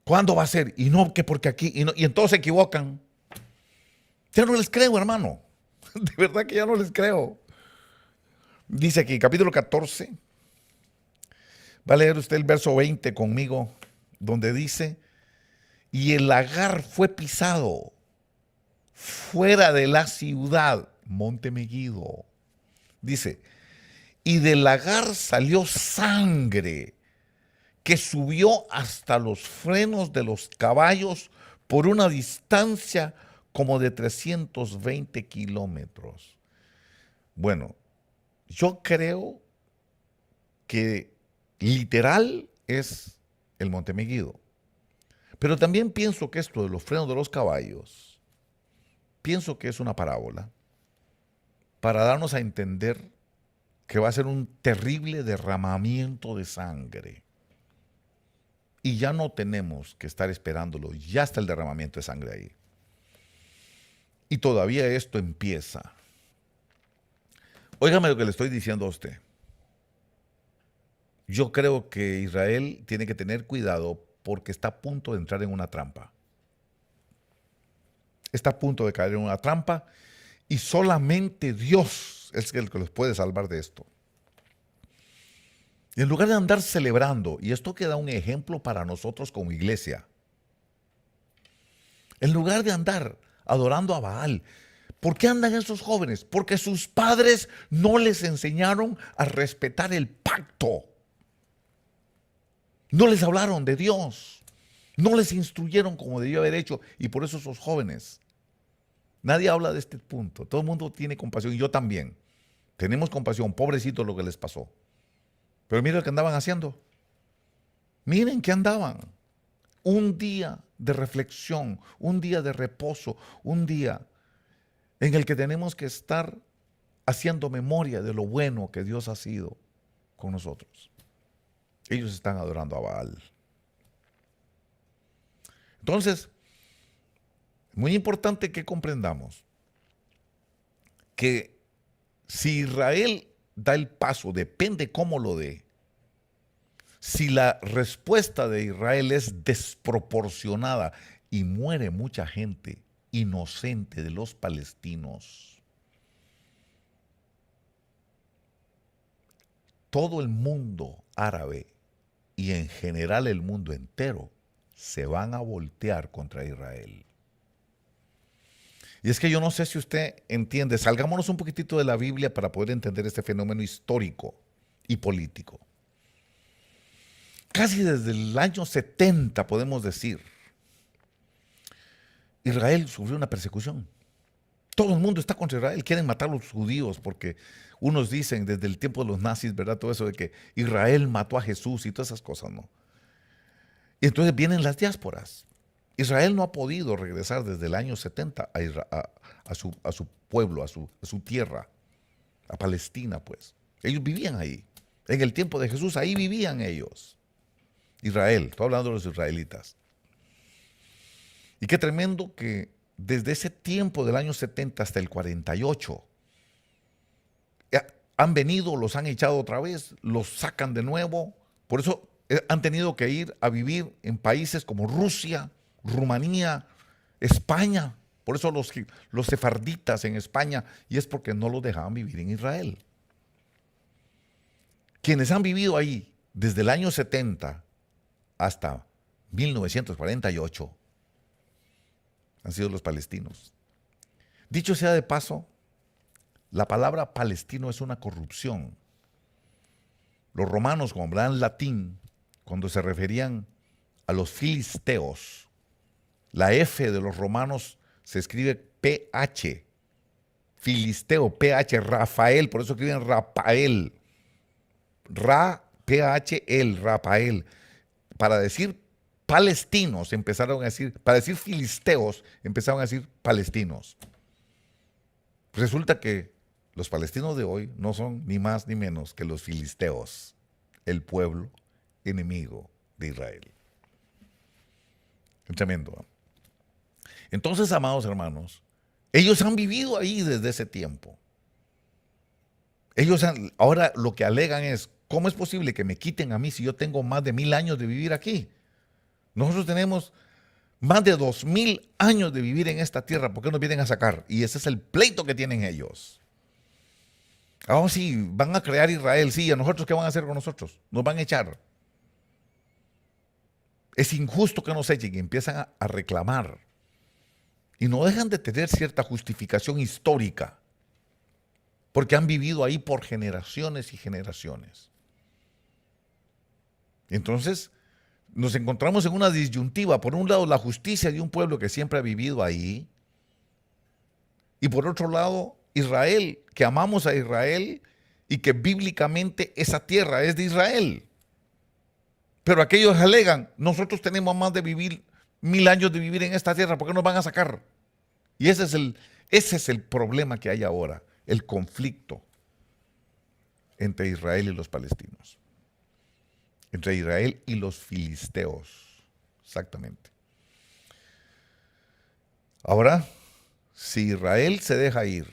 ¿Cuándo va a ser? Y no, que porque aquí, y entonces se equivocan. Ya no les creo, hermano. De verdad que ya no les creo. Dice aquí, capítulo 14, va a leer usted el verso 20 conmigo, donde dice, y el lagar fue pisado fuera de la ciudad, monte Meguido. Dice, y del lagar salió sangre que subió hasta los frenos de los caballos por una distancia como de 320 kilómetros. Bueno, yo creo que literal es el monte Meguido. Pero también pienso que esto de los frenos de los caballos, pienso que es una parábola para darnos a entender que va a ser un terrible derramamiento de sangre. Y ya no tenemos que estar esperándolo, ya está el derramamiento de sangre ahí. Y todavía esto empieza. Óigame lo que le estoy diciendo a usted. Yo creo que Israel tiene que tener cuidado porque está a punto de entrar en una trampa. Está a punto de caer en una trampa y solamente Dios es el que los puede salvar de esto. Y en lugar de andar celebrando, y esto queda un ejemplo para nosotros como iglesia, en lugar de andar adorando a Baal, ¿por qué andan esos jóvenes? Porque sus padres no les enseñaron a respetar el pacto. No les hablaron de Dios. No les instruyeron como debió haber hecho. Y por eso esos jóvenes. Nadie habla de este punto. Todo el mundo tiene compasión. Y yo también. Tenemos compasión. Pobrecitos lo que les pasó. Pero miren lo que andaban haciendo. Miren qué andaban. Un día de reflexión. Un día de reposo. Un día en el que tenemos que estar haciendo memoria de lo bueno que Dios ha sido con nosotros. Ellos están adorando a Baal. Entonces, muy importante que comprendamos que si Israel da el paso, depende cómo lo dé. Si la respuesta de Israel es desproporcionada y muere mucha gente inocente de los palestinos, todo el mundo árabe y en general el mundo entero se van a voltear contra Israel. Y es que yo no sé si usted entiende, salgámonos un poquitito de la Biblia para poder entender este fenómeno histórico y político. Casi desde el año 70, podemos decir, Israel sufrió una persecución. Todo el mundo está contra Israel, quieren matar a los judíos porque unos dicen desde el tiempo de los nazis, ¿verdad? Todo eso de que Israel mató a Jesús y todas esas cosas, ¿no? Y entonces vienen las diásporas. Israel no ha podido regresar desde el año 70 a su pueblo, a su tierra. a Palestina, pues. Ellos vivían ahí. En el tiempo de Jesús, ahí vivían ellos. Israel, estoy hablando de los israelitas. Y qué tremendo que desde ese tiempo del año 70 hasta el 48, han venido, los han echado otra vez, los sacan de nuevo. Por eso han tenido que ir a vivir en países como Rusia, Rumanía, España. Por eso los sefarditas en España, y es porque no los dejaban vivir en Israel. Quienes han vivido ahí desde el año 70 hasta 1948 han sido los palestinos. Dicho sea de paso, la palabra palestino es una corrupción. Los romanos, como hablaban latín, cuando se referían a los filisteos, la F de los romanos se escribe PH, filisteo, PH, Rafael, por eso escriben Rafael, PHL, Rafael. Para decir palestinos empezaron a decir, para decir filisteos empezaron a decir palestinos. Resulta que los palestinos de hoy no son ni más ni menos que los filisteos, el pueblo enemigo de Israel. Es tremendo, ¿no? Entonces, amados hermanos, ellos han vivido ahí desde ese tiempo. Ahora lo que alegan es, ¿cómo es posible que me quiten a mí si yo tengo más de 1000 años de vivir aquí? Nosotros tenemos más de 2000 años de vivir en esta tierra. ¿Por qué nos vienen a sacar? Y ese es el pleito que tienen ellos. Ahora sí, van a crear Israel. Sí, ¿a nosotros qué van a hacer con nosotros? Nos van a echar. Es injusto que nos echen y empiezan a reclamar. Y no dejan de tener cierta justificación histórica. Porque han vivido ahí por generaciones y generaciones. Entonces, nos encontramos en una disyuntiva. Por un lado, la justicia de un pueblo que siempre ha vivido ahí. Y por otro lado, Israel, que amamos a Israel y que bíblicamente esa tierra es de Israel. Pero aquellos alegan, nosotros tenemos más de vivir 1000 años de vivir en esta tierra, ¿por qué nos van a sacar? Y ese es el problema que hay ahora, el conflicto entre Israel y los palestinos. Entre Israel y los filisteos, exactamente. Ahora, si Israel se deja ir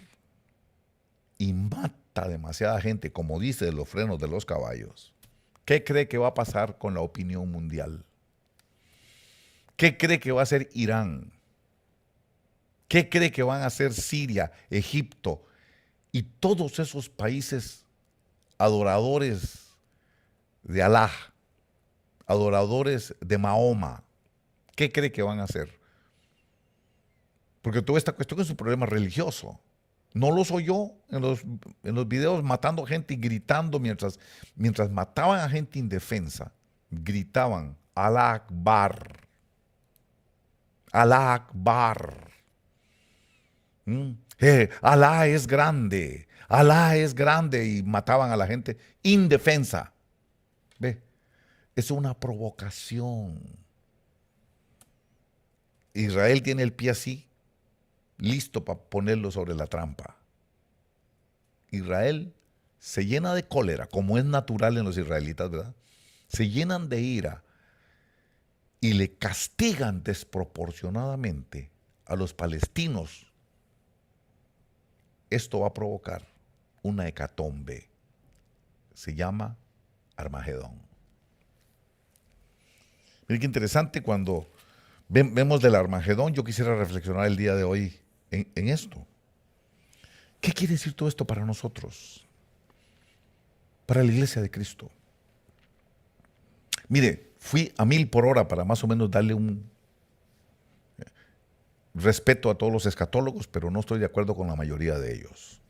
y mata demasiada gente, como dice de los frenos de los caballos, ¿qué cree que va a pasar con la opinión mundial? ¿Qué cree que va a hacer Irán? ¿Qué cree que van a hacer Siria, Egipto y todos esos países adoradores de Alá, adoradores de Mahoma? ¿Qué cree que van a hacer? Porque toda esta cuestión es un problema religioso. No los oyó en los videos matando gente y gritando mientras mataban a gente indefensa. Gritaban, Alá Akbar. Alá Akbar. Alá es grande. Alá es grande. Y mataban a la gente indefensa. ¿Ve? Es una provocación. Israel tiene el pie así, listo para ponerlo sobre la trampa. Israel se llena de cólera, como es natural en los israelitas, ¿verdad? Se llenan de ira y le castigan desproporcionadamente a los palestinos. Esto va a provocar una hecatombe. Se llama Armagedón. Miren qué interesante cuando vemos del Armagedón. Yo quisiera reflexionar el día de hoy en esto. ¿Qué quiere decir todo esto para nosotros? Para la iglesia de Cristo. Mire, fui a 1000 por hora para más o menos darle un respeto a todos los escatólogos, pero no estoy de acuerdo con la mayoría de ellos.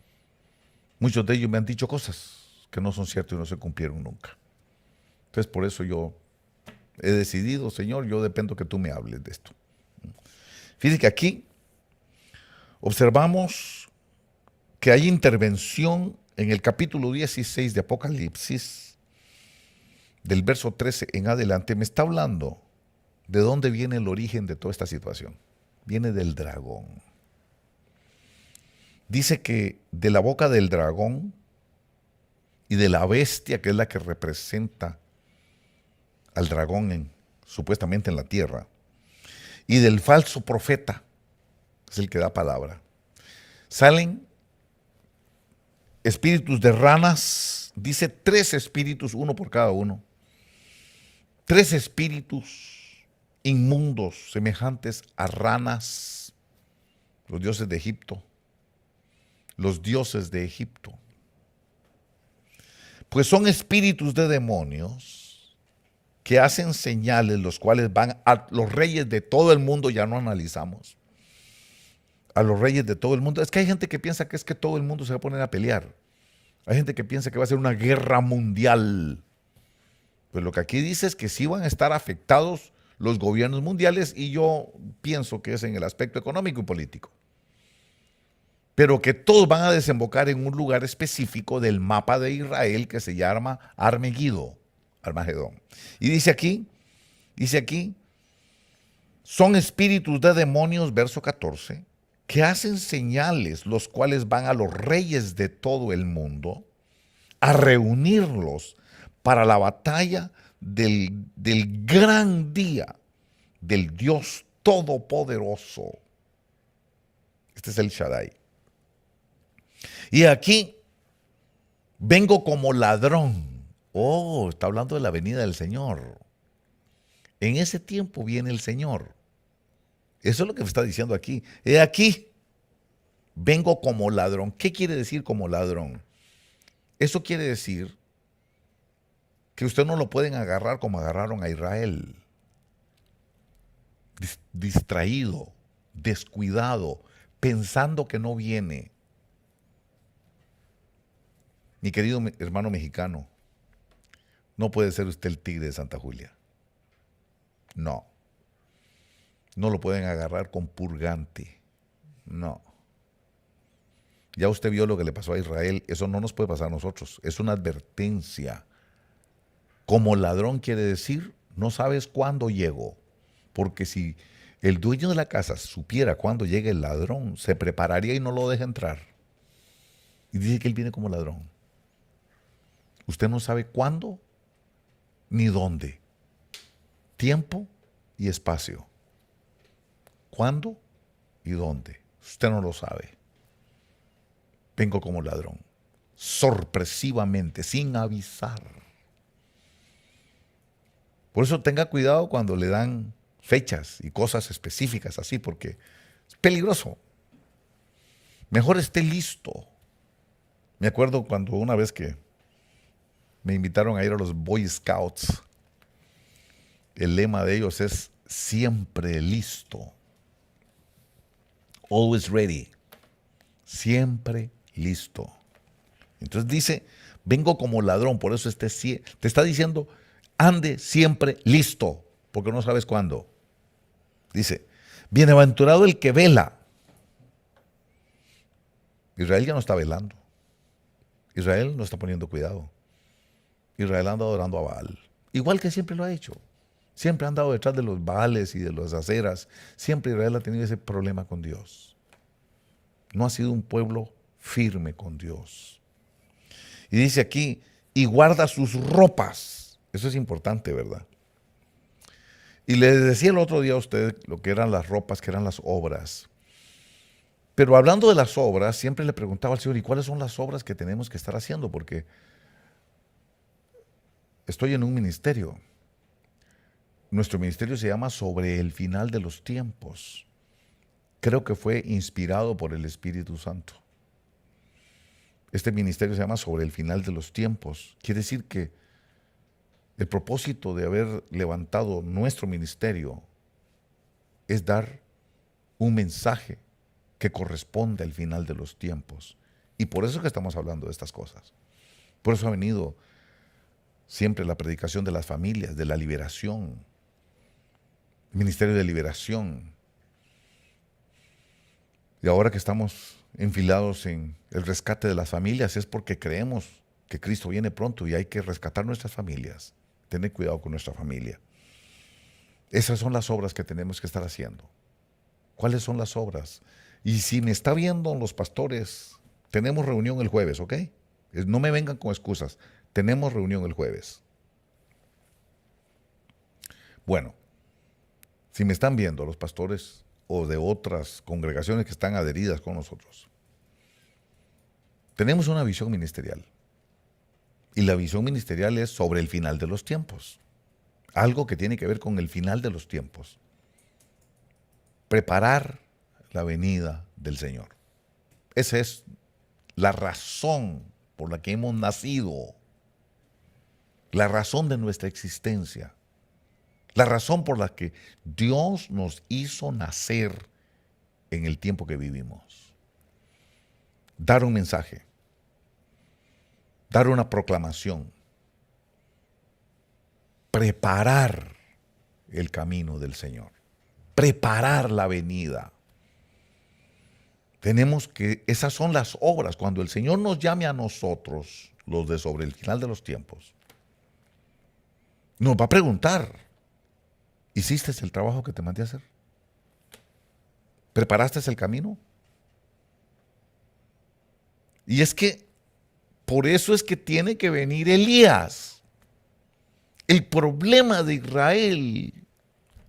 Muchos de ellos me han dicho cosas que no son ciertas y no se cumplieron nunca. Entonces, por eso yo he decidido, Señor, yo dependo que tú me hables de esto. Fíjense que aquí observamos que hay intervención en el capítulo 16 de Apocalipsis, del verso 13 en adelante. Me está hablando de dónde viene el origen de toda esta situación. Viene del dragón. dice que de la boca del dragón y de la bestia, que es la que representa al dragón supuestamente en la tierra, y del falso profeta, es el que da palabra, salen espíritus de ranas, dice 3 espíritus, uno por cada uno, 3 espíritus inmundos, semejantes a ranas, los dioses de Egipto, los dioses de Egipto. Pues son espíritus de demonios que hacen señales, los cuales van a los reyes de todo el mundo, ya no analizamos, a los reyes de todo el mundo. Es que hay gente que piensa que es que todo el mundo se va a poner a pelear. Hay gente que piensa que va a ser una guerra mundial. Pues lo que aquí dice es que sí van a estar afectados los gobiernos mundiales, y yo pienso que es en el aspecto económico y político. Pero que todos van a desembocar en un lugar específico del mapa de Israel que se llama Armagedón. Y dice aquí, son espíritus de demonios, verso 14, que hacen señales, los cuales van a los reyes de todo el mundo a reunirlos para la batalla del gran día del Dios Todopoderoso. Este es el Shaddai. Y aquí vengo como ladrón. Oh, está hablando de la venida del Señor. En ese tiempo viene el Señor. Eso es lo que me está diciendo aquí. He aquí, vengo como ladrón. ¿Qué quiere decir como ladrón? Eso quiere decir que usted no lo pueden agarrar como agarraron a Israel. Distraído, descuidado, pensando que no viene. Mi querido hermano mexicano, no puede ser usted el tigre de Santa Julia. No. No lo pueden agarrar con purgante. No. Ya usted vio lo que le pasó a Israel. Eso no nos puede pasar a nosotros. Es una advertencia. Como ladrón quiere decir, no sabes cuándo llego. Porque si el dueño de la casa supiera cuándo llegue el ladrón, se prepararía y no lo deja entrar. Y dice que él viene como ladrón. Usted no sabe cuándo ni dónde. Tiempo y espacio. ¿Cuándo y dónde? Usted no lo sabe. Vengo como ladrón, sorpresivamente, sin avisar. Por eso tenga cuidado cuando le dan fechas y cosas específicas así, porque es peligroso. Mejor esté listo. Me acuerdo cuando una vez que me invitaron a ir a los Boy Scouts, el lema de ellos es siempre listo. Always ready. Siempre listo. Entonces dice, vengo como ladrón, por eso te está diciendo, ande siempre listo, porque no sabes cuándo. Dice, bienaventurado el que vela. Israel ya no está velando. Israel no está poniendo cuidado. Israel anda adorando a Baal, igual que siempre lo ha hecho. Siempre ha andado detrás de los Baales y de las aceras. Siempre Israel ha tenido ese problema con Dios. No ha sido un pueblo firme con Dios. Y dice aquí, y guarda sus ropas. Eso es importante, ¿verdad? Y le decía el otro día a usted lo que eran las ropas, que eran las obras. Pero hablando de las obras, siempre le preguntaba al Señor, ¿y cuáles son las obras que tenemos que estar haciendo? Porque estoy en un ministerio. Nuestro ministerio se llama Sobre el Final de los Tiempos. Creo que fue inspirado por el Espíritu Santo. Este ministerio se llama Sobre el Final de los Tiempos. Quiere decir que el propósito de haber levantado nuestro ministerio es dar un mensaje que corresponde al final de los tiempos. Y por eso es que estamos hablando de estas cosas. Por eso ha venido siempre la predicación de las familias, de la liberación, ministerio de liberación. Y ahora que estamos enfilados en el rescate de las familias es porque creemos que Cristo viene pronto y hay que rescatar nuestras familias. Tener cuidado con nuestra familia. Esas son las obras que tenemos que estar haciendo. ¿Cuáles son las obras Y si me está viendo los pastores, tenemos reunión el jueves, ¿ok? No me vengan con excusas. Tenemos reunión el jueves. Bueno, si me están viendo los pastores o de otras congregaciones que están adheridas con nosotros, tenemos una visión ministerial. Y la visión ministerial es sobre el final de los tiempos. Algo que tiene que ver con el final de los tiempos. Preparar la venida del Señor. Esa es la razón por la que hemos nacido. La razón de nuestra existencia. La razón por la que Dios nos hizo nacer en el tiempo que vivimos. Dar un mensaje. Dar una proclamación. Preparar el camino del Señor. Preparar la venida. Esas son las obras. Cuando el Señor nos llame a nosotros, los de sobre el final de los tiempos, nos va a preguntar, ¿hiciste el trabajo que te mandé a hacer? ¿Preparaste el camino? Y es que, por eso es que tiene que venir Elías. El problema de Israel,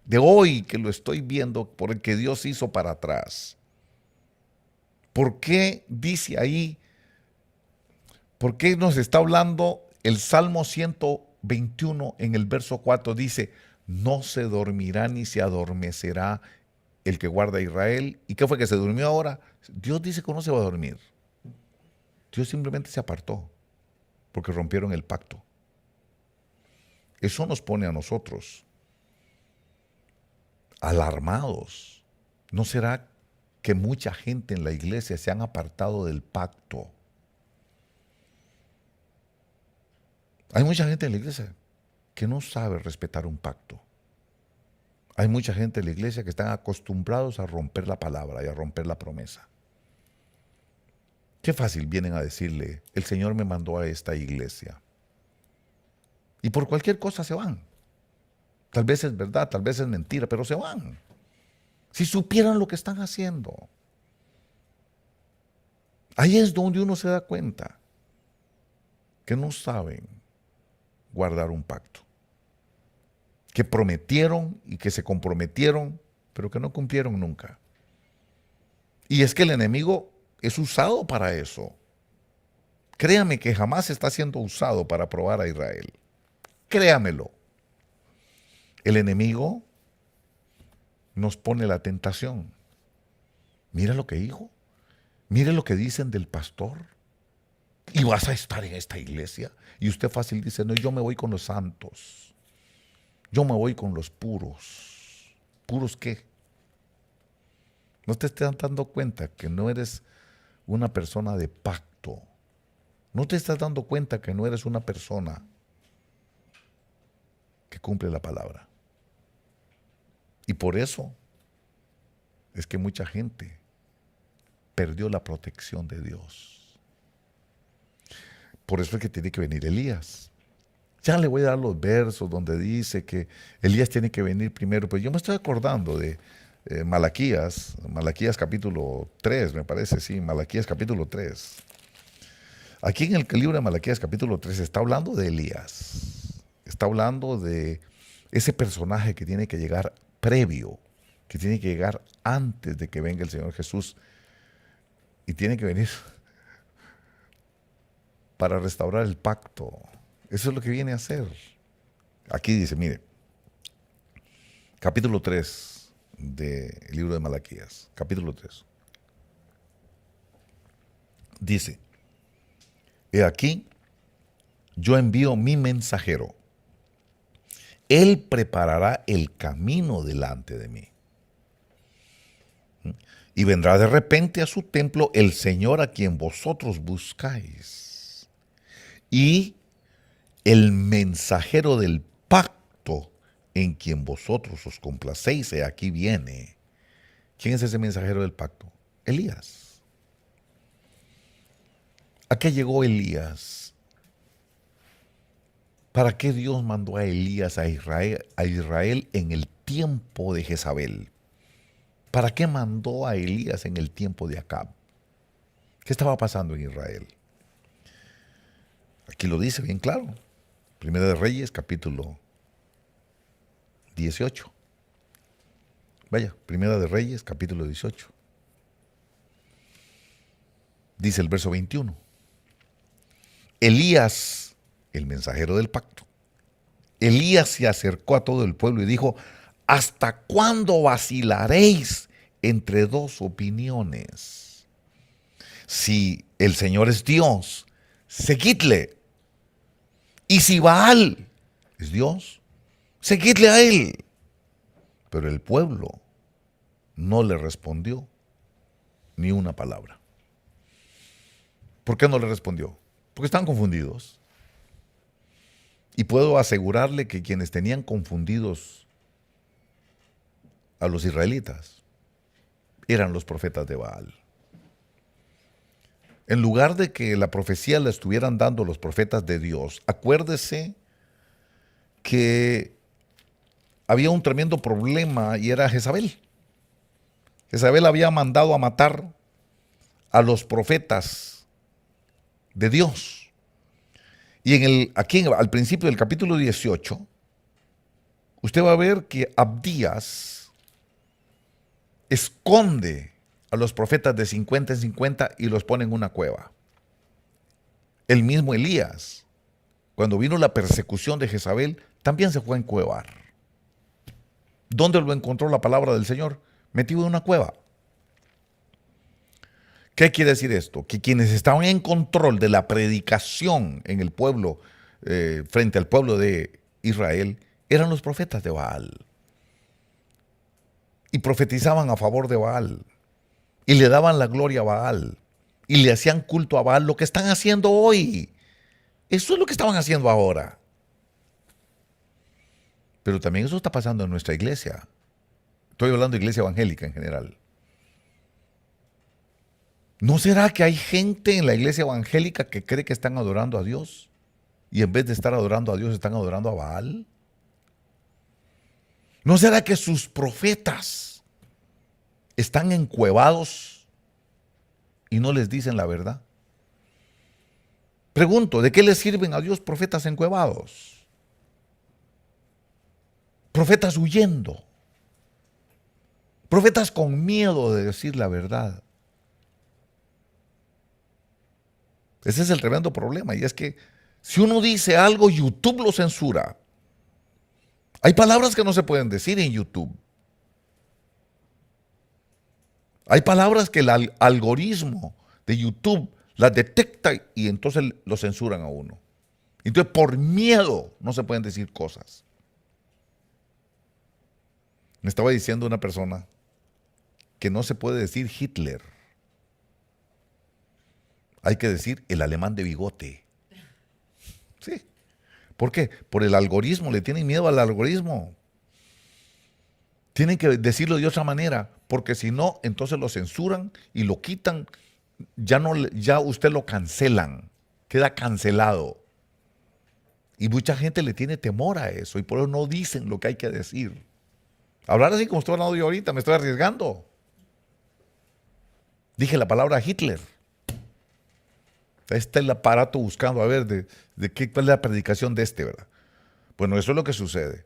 de hoy que lo estoy viendo, por el que Dios hizo para atrás. ¿Por qué dice ahí? ¿Por qué nos está hablando el Salmo 121 en el verso 4? Dice, no se dormirá ni se adormecerá el que guarda a Israel. ¿Y qué fue que se durmió ahora? Dios dice que no se va a dormir. Dios simplemente se apartó porque rompieron el pacto. Eso nos pone a nosotros alarmados. ¿No será que mucha gente en la iglesia se han apartado del pacto? Hay mucha gente en la iglesia que no sabe respetar un pacto. Hay mucha gente en la iglesia que están acostumbrados a romper la palabra y a romper la promesa. Qué fácil vienen a decirle, el Señor me mandó a esta iglesia. Y por cualquier cosa se van. Tal vez es verdad, tal vez es mentira, pero se van. Si supieran lo que están haciendo. Ahí es donde uno se da cuenta que no saben guardar un pacto. Que prometieron y que se comprometieron, pero que no cumplieron nunca. Y es que el enemigo es usado para eso. Créame que jamás está siendo usado para probar a Israel. Créamelo. El enemigo nos pone la tentación. Mira lo que dijo. Mire lo que dicen del pastor. Y vas a estar en esta iglesia. Y usted fácil dice, no, yo me voy con los santos. Yo me voy con los puros. ¿Puros qué? ¿No te estás dando cuenta que no eres una persona de pacto? ¿No te estás dando cuenta que no eres una persona que cumple la palabra? Y por eso es que mucha gente perdió la protección de Dios. Por eso es que tiene que venir Elías. Ya le voy a dar los versos donde dice que Elías tiene que venir primero, pero yo me estoy acordando de Malaquías capítulo 3, me parece, sí, Malaquías capítulo 3. Aquí en el libro de Malaquías capítulo 3 está hablando de Elías. Está hablando de ese personaje que tiene que llegar previo, que tiene que llegar antes de que venga el Señor Jesús y tiene que venir para restaurar el pacto. Eso es lo que viene a hacer. Aquí dice, mire, capítulo 3 del libro de Malaquías, capítulo 3. Dice, he aquí, yo envío mi mensajero. Él preparará el camino delante de mí. Y vendrá de repente a su templo el Señor a quien vosotros buscáis. Y el mensajero del pacto en quien vosotros os complacéis, aquí viene. ¿Quién es ese mensajero del pacto? Elías. ¿A qué llegó Elías? ¿Para qué Dios mandó a Elías a Israel en el tiempo de Jezabel? ¿Para qué mandó a Elías en el tiempo de Acab? ¿Qué estaba pasando en Israel? Aquí lo dice bien claro. Primera de Reyes, capítulo 18. Vaya, Primera de Reyes, capítulo 18. Dice el verso 21. Elías, el mensajero del pacto, Elías se acercó a todo el pueblo y dijo: ¿hasta cuándo vacilaréis entre dos opiniones? Si el Señor es Dios, seguidle. Y si Baal es Dios, seguidle a él. Pero el pueblo no le respondió ni una palabra. ¿Por qué no le respondió? Porque están confundidos. Y puedo asegurarle que quienes tenían confundidos a los israelitas eran los profetas de Baal. En lugar de que la profecía la estuvieran dando los profetas de Dios, acuérdese que había un tremendo problema y era Jezabel. Jezabel había mandado a matar a los profetas de Dios. Y aquí al principio del capítulo 18, usted va a ver que Abdías esconde a los profetas de 50 en 50 y los pone en una cueva. El mismo Elías, cuando vino la persecución de Jezabel, también se fue a encuevar. ¿Dónde lo encontró la palabra del Señor? Metido en una cueva. ¿Qué quiere decir esto? Que quienes estaban en control de la predicación en el pueblo, frente al pueblo de Israel, eran los profetas de Baal. Y profetizaban a favor de Baal. Y le daban la gloria a Baal. Y le hacían culto a Baal, lo que están haciendo hoy. Eso es lo que estaban haciendo ahora. Pero también eso está pasando en nuestra iglesia. Estoy hablando de iglesia evangélica en general. ¿No será que hay gente en la iglesia evangélica que cree que están adorando a Dios? Y en vez de estar adorando a Dios, están adorando a Baal. ¿No será que sus profetas están encuevados y no les dicen la verdad? Pregunto, ¿de qué les sirven a Dios profetas encuevados? Profetas huyendo. Profetas con miedo de decir la verdad. Ese es el tremendo problema. Y es que si uno dice algo, YouTube lo censura. Hay palabras que no se pueden decir en YouTube. Hay palabras que el algoritmo de YouTube las detecta y entonces lo censuran a uno. Entonces, por miedo no se pueden decir cosas. Me estaba diciendo una persona que no se puede decir Hitler. Hay que decir el alemán de bigote. Sí. ¿Por qué? Por el algoritmo. Le tienen miedo al algoritmo. Tienen que decirlo de otra manera, porque si no, entonces lo censuran y lo quitan. Ya usted lo cancelan. Queda cancelado. Y mucha gente le tiene temor a eso y por eso no dicen lo que hay que decir. Hablar así como estoy hablando yo ahorita, me estoy arriesgando. Dije la palabra Hitler. Está el aparato buscando a ver cuál es la predicación de ¿verdad? Bueno, eso es lo que sucede.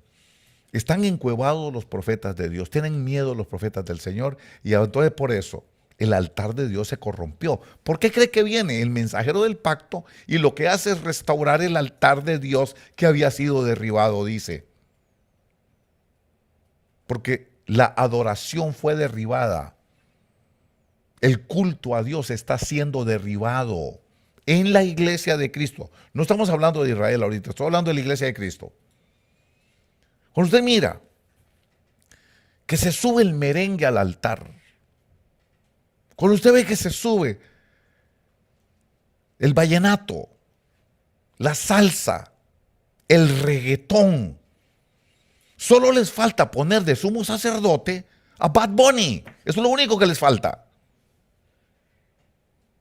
Están encuevados los profetas de Dios, tienen miedo los profetas del Señor y entonces por eso el altar de Dios se corrompió. ¿Por qué cree que viene el mensajero del pacto y lo que hace es restaurar el altar de Dios que había sido derribado, dice? Porque la adoración fue derribada. El culto a Dios está siendo derribado en la iglesia de Cristo. No estamos hablando de Israel ahorita, estoy hablando de la iglesia de Cristo. Cuando usted mira que se sube el merengue al altar, cuando usted ve que se sube el vallenato, la salsa, el reggaetón, solo les falta poner de sumo sacerdote a Bad Bunny. Eso es lo único que les falta.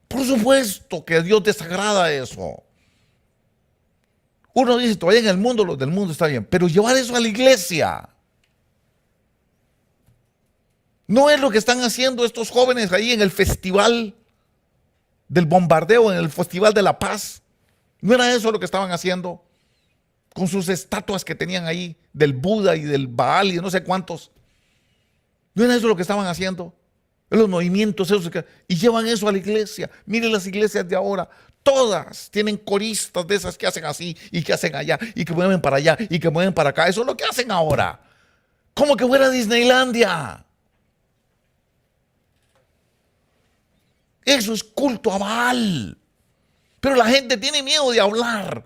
Por supuesto que a Dios desagrada eso. Uno dice, todavía en el mundo, lo del mundo está bien, pero llevar eso a la iglesia. No es lo que están haciendo estos jóvenes ahí en el festival del bombardeo, en el festival de la paz. No era eso lo que estaban haciendo con sus estatuas que tenían ahí del Buda y del Baal y de no sé cuántos. No era eso lo que estaban haciendo. Los movimientos esos y llevan eso a la iglesia. Miren las iglesias de ahora. Todas tienen coristas de esas que hacen así y que hacen allá y que mueven para allá y que mueven para acá. Eso es lo que hacen ahora. Como que fuera Disneylandia. Eso es culto a Baal. Pero la gente tiene miedo de hablar.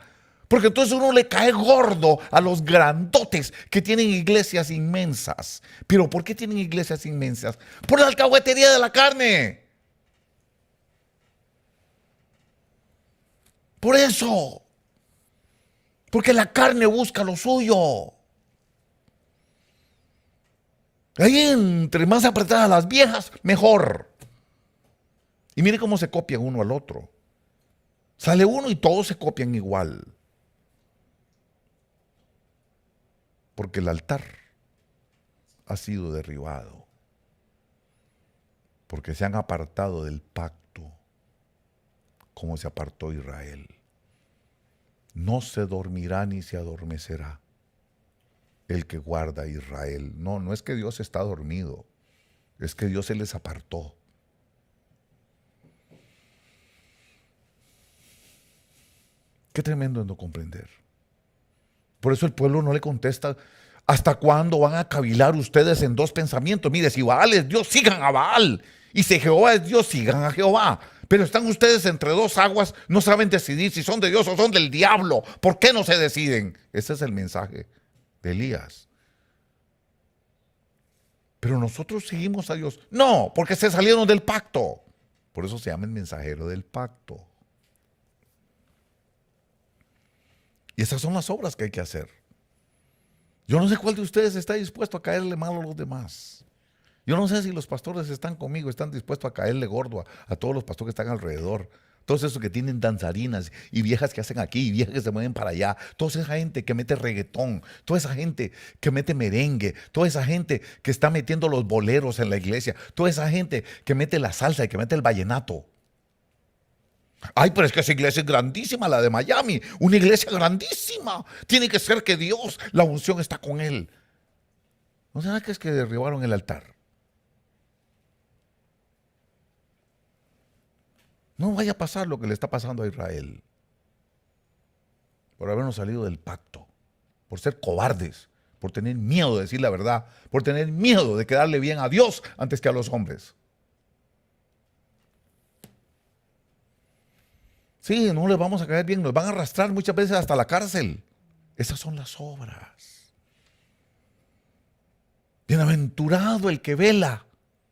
Porque entonces uno le cae gordo a los grandotes que tienen iglesias inmensas. ¿Pero por qué tienen iglesias inmensas? Por la alcahuetería de la carne. Por eso. Porque la carne busca lo suyo. Ahí entre más apretadas las viejas, mejor. Y mire cómo se copian uno al otro. Sale uno y todos se copian igual. Porque el altar ha sido derribado. Porque se han apartado del pacto, como se apartó Israel. No se dormirá ni se adormecerá el que guarda a Israel. No, no es que Dios está dormido, es que Dios se les apartó. Qué tremendo es no comprender. Por eso el pueblo no le contesta. ¿Hasta cuándo van a cavilar ustedes en dos pensamientos? Mire, si Baal es Dios, sigan a Baal. Y si Jehová es Dios, sigan a Jehová. Pero están ustedes entre dos aguas, no saben decidir si son de Dios o son del diablo. ¿Por qué no se deciden? Ese es el mensaje de Elías. Pero nosotros seguimos a Dios. No, porque se salieron del pacto. Por eso se llama el mensajero del pacto. Y esas son las obras que hay que hacer. Yo no sé cuál de ustedes está dispuesto a caerle mal a los demás. Yo no sé si los pastores están conmigo, están dispuestos a caerle gordo a todos los pastores que están alrededor. Todos esos que tienen danzarinas y viejas que hacen aquí y viejas que se mueven para allá. Toda esa gente que mete reggaetón, toda esa gente que mete merengue, toda esa gente que está metiendo los boleros en la iglesia, toda esa gente que mete la salsa y que mete el vallenato. Ay, pero es que esa iglesia es grandísima, la de Miami. Una iglesia grandísima. Tiene que ser que Dios, la unción está con él. ¿No será que es que derribaron el altar? No vaya a pasar lo que le está pasando a Israel. Por habernos salido del pacto. Por ser cobardes. Por tener miedo de decir la verdad. Por tener miedo de quedarle bien a Dios antes que a los hombres. Sí, no les vamos a caer bien, nos van a arrastrar muchas veces hasta la cárcel. Esas son las obras. Bienaventurado el que vela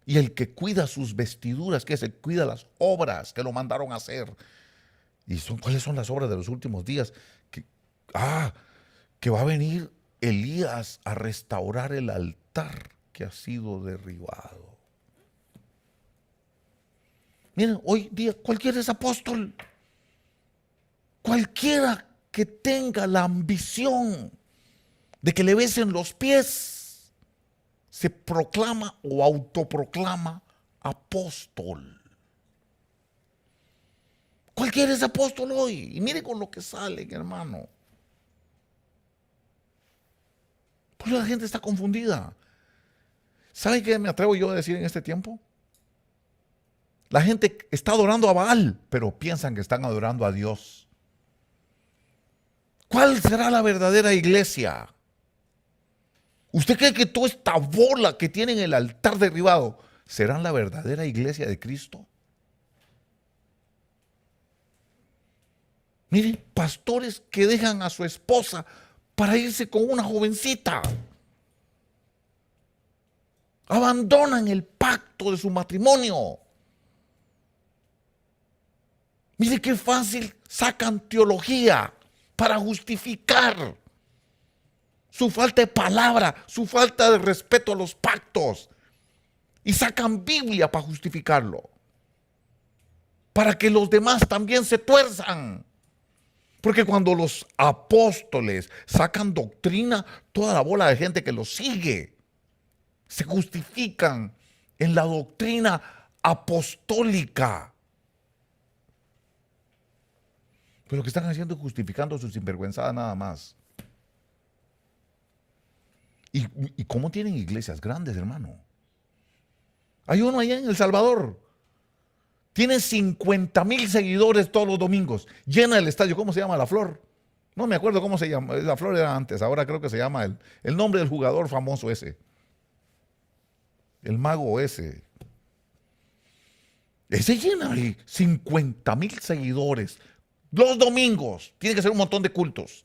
y el que cuida sus vestiduras, que se cuida las obras que lo mandaron a hacer. ¿Y cuáles son las obras de los últimos días? Que va a venir Elías a restaurar el altar que ha sido derribado. Miren, hoy día cualquiera es apóstol. Cualquiera que tenga la ambición de que le besen los pies, se proclama o autoproclama apóstol. Cualquiera es apóstol hoy. Y mire con lo que salen, hermano. Pues la gente está confundida. ¿Sabe qué me atrevo yo a decir en este tiempo? La gente está adorando a Baal, pero piensan que están adorando a Dios. ¿Cuál será la verdadera iglesia? ¿Usted cree que toda esta bola que tienen el altar derribado serán la verdadera iglesia de Cristo? Miren, pastores que dejan a su esposa para irse con una jovencita. Abandonan el pacto de su matrimonio. Mire qué fácil sacan teología para justificar su falta de palabra, su falta de respeto a los pactos. Y sacan Biblia para justificarlo. Para que los demás también se tuerzan. Porque cuando los apóstoles sacan doctrina, toda la bola de gente que los sigue se justifican en la doctrina apostólica. Pero lo que están haciendo es justificando su sinvergüenzada nada más. ¿Y cómo tienen iglesias grandes, hermano? Hay uno allá en El Salvador. Tiene 50,000 seguidores todos los domingos. Llena el estadio. ¿Cómo se llama? La Flor. No me acuerdo cómo se llama. La Flor era antes. Ahora creo que se llama el nombre del jugador famoso ese. El mago ese. Ese llena ahí 50,000 seguidores. Los domingos. Tiene que ser un montón de cultos.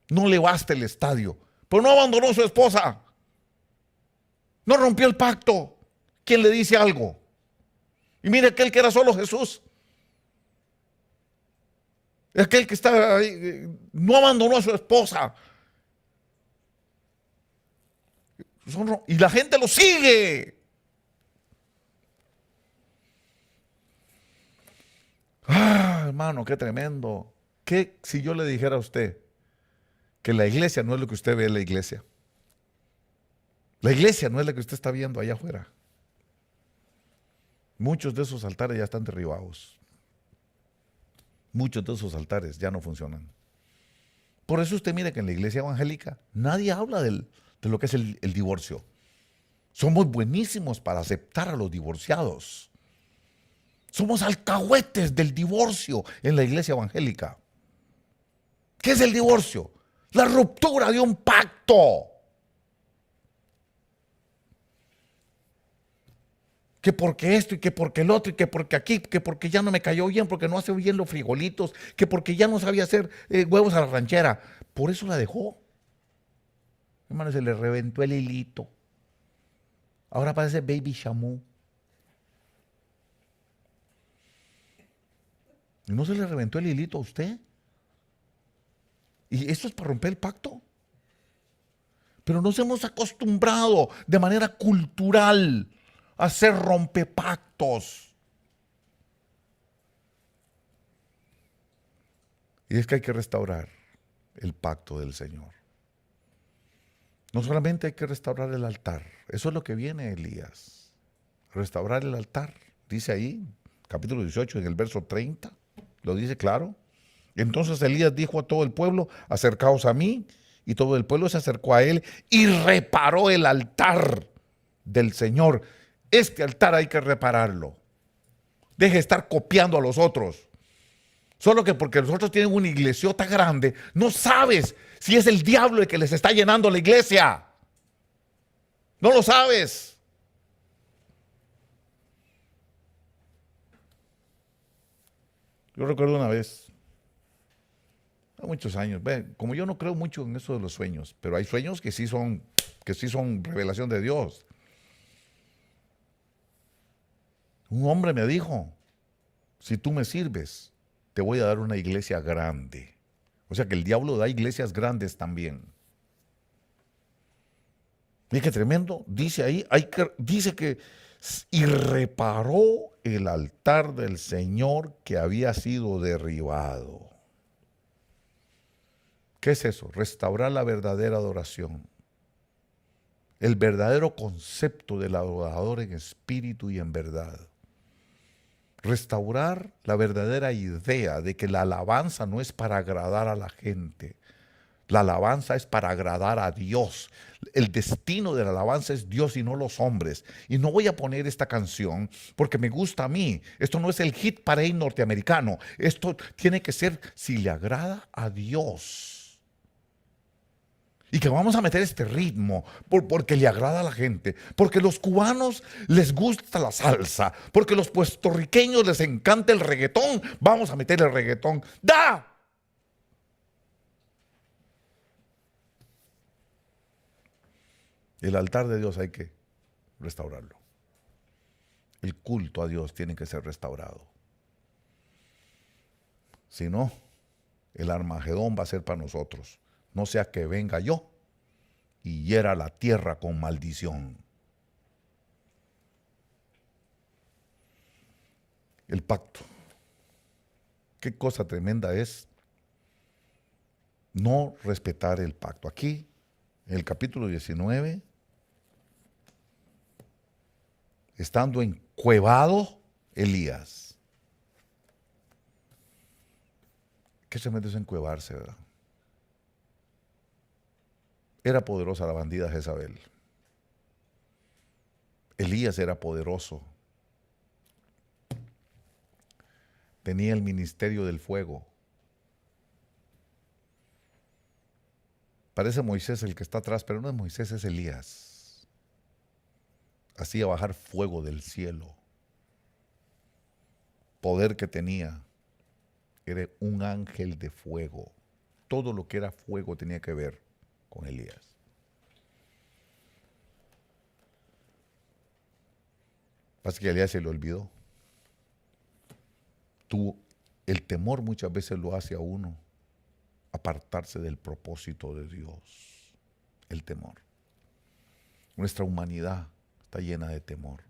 No le basta el estadio. Pero no abandonó a su esposa. No rompió el pacto. ¿Quién le dice algo? Y mire aquel que era solo Jesús. Aquel que está ahí, no abandonó a su esposa. Y la gente lo sigue. Hermano, qué tremendo. ¿Qué si yo le dijera a usted que la iglesia no es lo que usted ve en la iglesia? La iglesia no es la que usted está viendo allá afuera. Muchos de esos altares ya están derribados. Muchos de esos altares ya no funcionan. Por eso usted mira que en la iglesia evangélica nadie habla de lo que es el divorcio. Somos buenísimos para aceptar a los divorciados. Somos alcahuetes del divorcio en la iglesia evangélica. ¿Qué es el divorcio? La ruptura de un pacto. Que porque esto y que porque el otro y que porque aquí, que porque ya no me cayó bien, porque no hace bien los frijolitos, que porque ya no sabía hacer huevos a la ranchera. Por eso la dejó. Hermano, se le reventó el hilito. Ahora parece Baby Shamu. ¿Y no se le reventó el hilito a usted? ¿Y esto es para romper el pacto? Pero nos hemos acostumbrado de manera cultural a hacer rompepactos. Y es que hay que restaurar el pacto del Señor. No solamente hay que restaurar el altar, eso es lo que viene Elías. Restaurar el altar, dice ahí, capítulo 18, en el verso 30, lo dice claro. Entonces Elías dijo a todo el pueblo, acercaos a mí, y todo el pueblo se acercó a él y reparó el altar del Señor. Este altar hay que repararlo. Deje de estar copiando a los otros. Solo que porque los otros tienen una iglesiota grande, no sabes si es el diablo el que les está llenando la iglesia. No lo sabes. Yo recuerdo una vez, hace muchos años, como yo no creo mucho en eso de los sueños, pero hay sueños que sí son revelación de Dios. Un hombre me dijo, si tú me sirves, te voy a dar una iglesia grande. O sea que el diablo da iglesias grandes también. ¿Y qué tremendo? Dice ahí, dice que y reparó el altar del Señor que había sido derribado. ¿Qué es eso? Restaurar la verdadera adoración. El verdadero concepto del adorador en espíritu y en verdad. Restaurar la verdadera idea de que la alabanza no es para agradar a la gente. La alabanza es para agradar a Dios. El destino de la alabanza es Dios y no los hombres. Y no voy a poner esta canción porque me gusta a mí. Esto no es el hit parade norteamericano. Esto tiene que ser si le agrada a Dios. Y que vamos a meter este ritmo porque le agrada a la gente, porque los cubanos les gusta la salsa, porque los puertorriqueños les encanta el reggaetón, vamos a meter el reggaetón. ¡Da! El altar de Dios hay que restaurarlo. El culto a Dios tiene que ser restaurado. Si no, el Armagedón va a ser para nosotros. No sea que venga yo y hiera la tierra con maldición. El pacto. Qué cosa tremenda es no respetar el pacto. Aquí, en el capítulo 19, estando encuevado Elías. Qué tremendo es encuevarse, ¿verdad? Era poderosa la bandida Jezabel. Elías era poderoso. Tenía el ministerio del fuego. Parece Moisés el que está atrás, pero no es Moisés, es Elías. Hacía bajar fuego del cielo. Poder que tenía. Era un ángel de fuego. Todo lo que era fuego tenía que ver con Elías. Pasa que a Elías se le olvidó. El temor muchas veces lo hace a uno apartarse del propósito de Dios. El temor. Nuestra humanidad está llena de temor.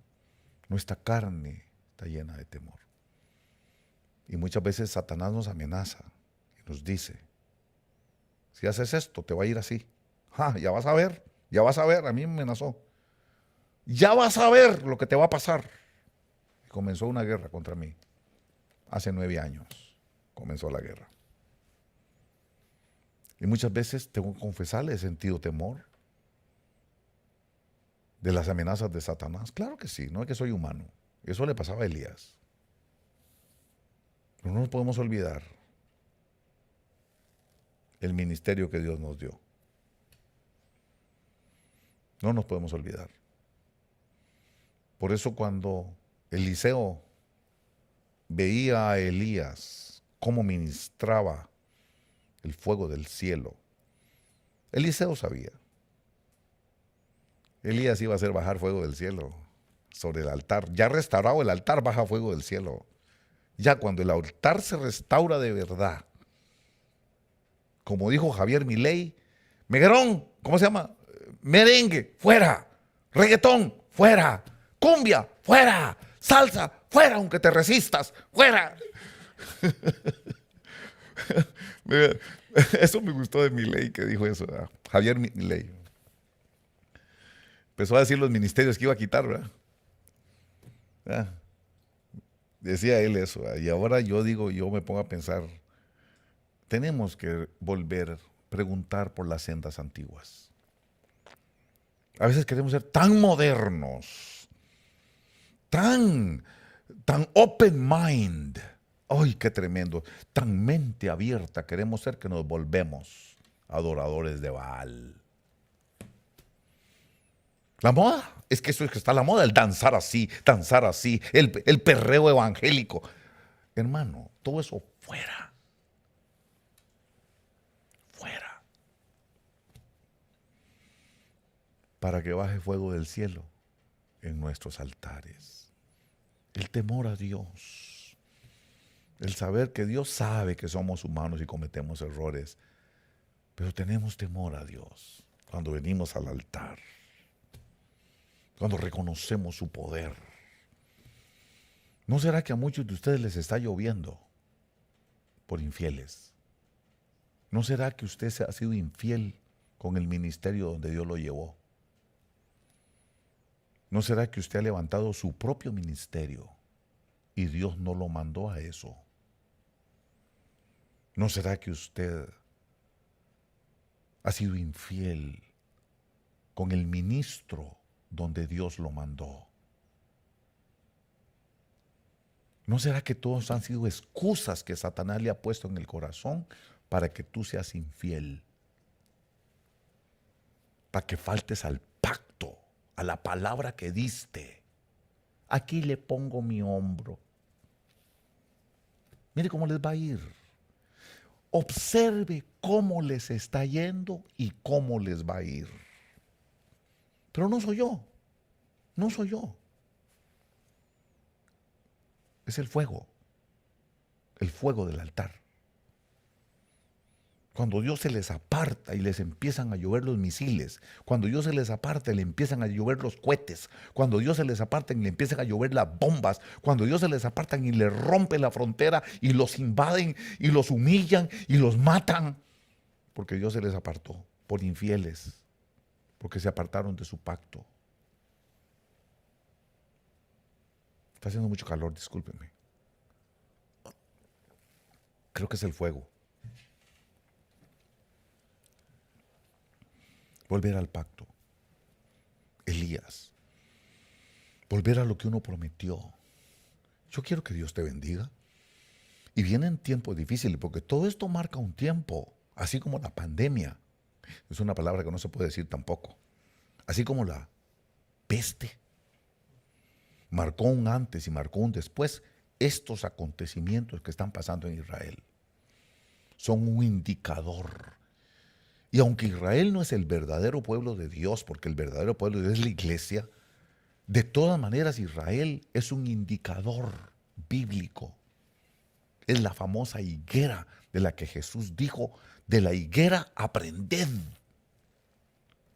Nuestra carne está llena de temor. Y muchas veces Satanás nos amenaza y nos dice, si haces esto, te va a ir así. Ya vas a ver, a mí me amenazó. Ya vas a ver lo que te va a pasar. Y comenzó una guerra contra mí. Hace 9 años comenzó la guerra. Y muchas veces tengo que confesarle, he sentido temor de las amenazas de Satanás. Claro que sí, no es que soy humano. Eso le pasaba a Elías. Pero no nos podemos olvidar el ministerio que Dios nos dio. No nos podemos olvidar. Por eso cuando Eliseo veía a Elías cómo ministraba el fuego del cielo, Eliseo sabía. Elías iba a hacer bajar fuego del cielo sobre el altar. Ya restaurado el altar, baja fuego del cielo. Ya cuando el altar se restaura de verdad, como dijo Javier Milei, meguerón, ¿cómo se llama? Merengue, fuera. Reggaetón, fuera. Cumbia, fuera. Salsa, fuera, aunque te resistas, fuera. Eso me gustó de Milei, que dijo eso, ¿verdad? Javier Milei. Empezó a decir los ministerios que iba a quitar, ¿verdad? Decía él eso, ¿verdad? Y ahora yo me pongo a pensar, tenemos que volver a preguntar por las sendas antiguas. A veces queremos ser tan modernos, tan open mind. ¡Ay, qué tremendo! Tan mente abierta queremos ser que nos volvemos adoradores de Baal. La moda, es que eso es que está la moda, el danzar así, el perreo evangélico. Hermano, todo eso fuera. Fuera. Para que baje fuego del cielo en nuestros altares. El temor a Dios. El saber que Dios sabe que somos humanos y cometemos errores. Pero tenemos temor a Dios cuando venimos al altar. Cuando reconocemos su poder. ¿No será que a muchos de ustedes les está lloviendo por infieles? ¿No será que usted ha sido infiel con el ministerio donde Dios lo llevó? ¿No será que usted ha levantado su propio ministerio y Dios no lo mandó a eso? ¿No será que usted ha sido infiel con el ministro donde Dios lo mandó? ¿No será que todos han sido excusas que Satanás le ha puesto en el corazón para que tú seas infiel? Para que faltes al pacto, a la palabra que diste. Aquí le pongo mi hombro. Mire cómo les va a ir. Observe cómo les está yendo y cómo les va a ir. Pero no soy yo. No soy yo. Es el fuego. El fuego del altar. Cuando Dios se les aparta y les empiezan a llover los misiles, cuando Dios se les aparta y le empiezan a llover los cohetes, cuando Dios se les aparta y le empiezan a llover las bombas, cuando Dios se les aparta y les rompe la frontera y los invaden y los humillan y los matan, porque Dios se les apartó por infieles, porque se apartaron de su pacto. Está haciendo mucho calor, discúlpenme. Creo que es el fuego. Volver al pacto. Elías. Volver a lo que uno prometió. Yo quiero que Dios te bendiga. Y vienen tiempos difíciles, porque todo esto marca un tiempo, así como la pandemia. Es una palabra que no se puede decir tampoco. Así como la peste. Marcó un antes y marcó un después. Estos acontecimientos que están pasando en Israel son un indicador. Y aunque Israel no es el verdadero pueblo de Dios, porque el verdadero pueblo de Dios es la iglesia, de todas maneras Israel es un indicador bíblico. Es la famosa higuera de la que Jesús dijo, de la higuera aprended.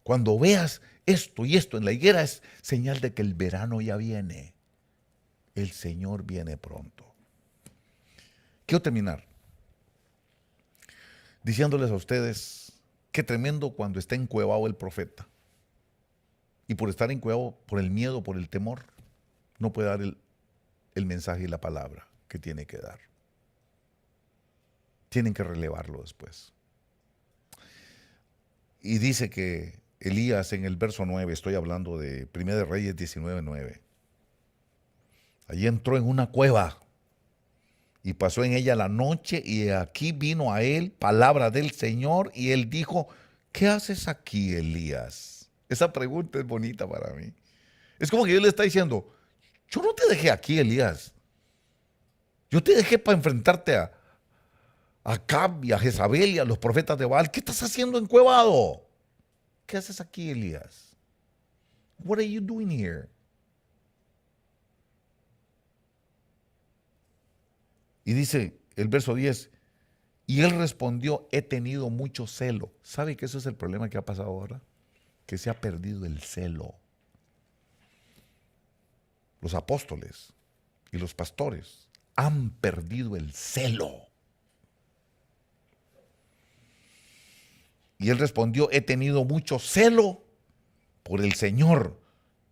Cuando veas esto y esto en la higuera es señal de que el verano ya viene. El Señor viene pronto. Quiero terminar diciéndoles a ustedes qué tremendo cuando está encuevado el profeta. Y por estar encuevado, por el miedo, por el temor, no puede dar el mensaje y la palabra que tiene que dar. Tienen que relevarlo después. Y dice que Elías en el verso 9, estoy hablando de 1 de Reyes 19:9. Allí entró en una cueva y pasó en ella la noche y aquí vino a él palabra del Señor y él dijo, ¿qué haces aquí, Elías? Esa pregunta es bonita para mí. Es como que Dios le está diciendo, yo no te dejé aquí, Elías. Yo te dejé para enfrentarte a Acab y a Jezabel y a los profetas de Baal. ¿Qué estás haciendo encuevado? ¿Qué haces aquí, Elías? What are you doing here? Y dice el verso 10, y él respondió, he tenido mucho celo. ¿Sabe que eso es el problema que ha pasado ahora? Que se ha perdido el celo. Los apóstoles y los pastores han perdido el celo. Y él respondió, he tenido mucho celo por el Señor,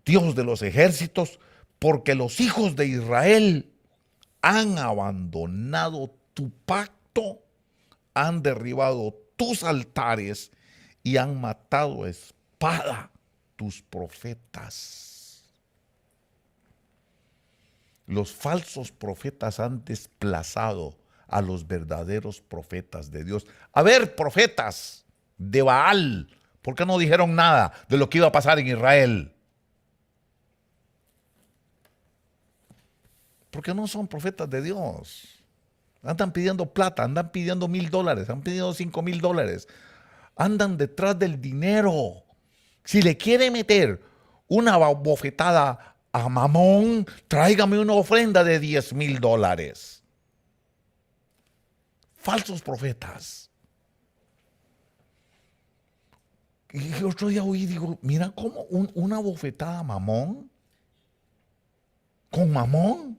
Dios de los ejércitos, porque los hijos de Israel han abandonado tu pacto, han derribado tus altares y han matado a espada tus profetas. Los falsos profetas han desplazado a los verdaderos profetas de Dios. A ver, profetas de Baal, ¿por qué no dijeron nada de lo que iba a pasar en Israel? Porque no son profetas de Dios. Andan pidiendo plata, andan pidiendo $1,000, andan pidiendo $5,000. Andan detrás del dinero. Si le quiere meter una bofetada a Mamón, tráigame una ofrenda de $10,000. Falsos profetas. Y otro día oí, digo, mira cómo una bofetada a Mamón, con Mamón.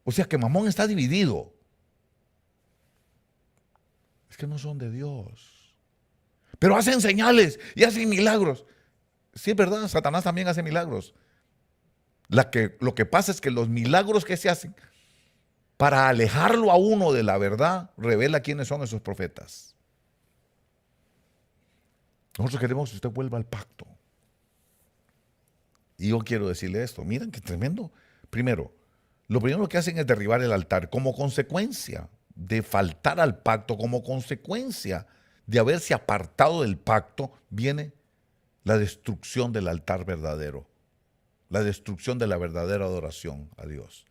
O sea que Mamón está dividido. Es que no son de Dios. Pero hacen señales y hacen milagros. Sí, es verdad, Satanás también hace milagros. Lo que pasa es que los milagros que se hacen, para alejarlo a uno de la verdad, revela quiénes son esos profetas. Nosotros queremos que usted vuelva al pacto. Y yo quiero decirle esto, miren qué tremendo. Primero, lo primero que hacen es derribar el altar como consecuencia de faltar al pacto, como consecuencia de haberse apartado del pacto, viene la destrucción del altar verdadero, la destrucción de la verdadera adoración a Dios.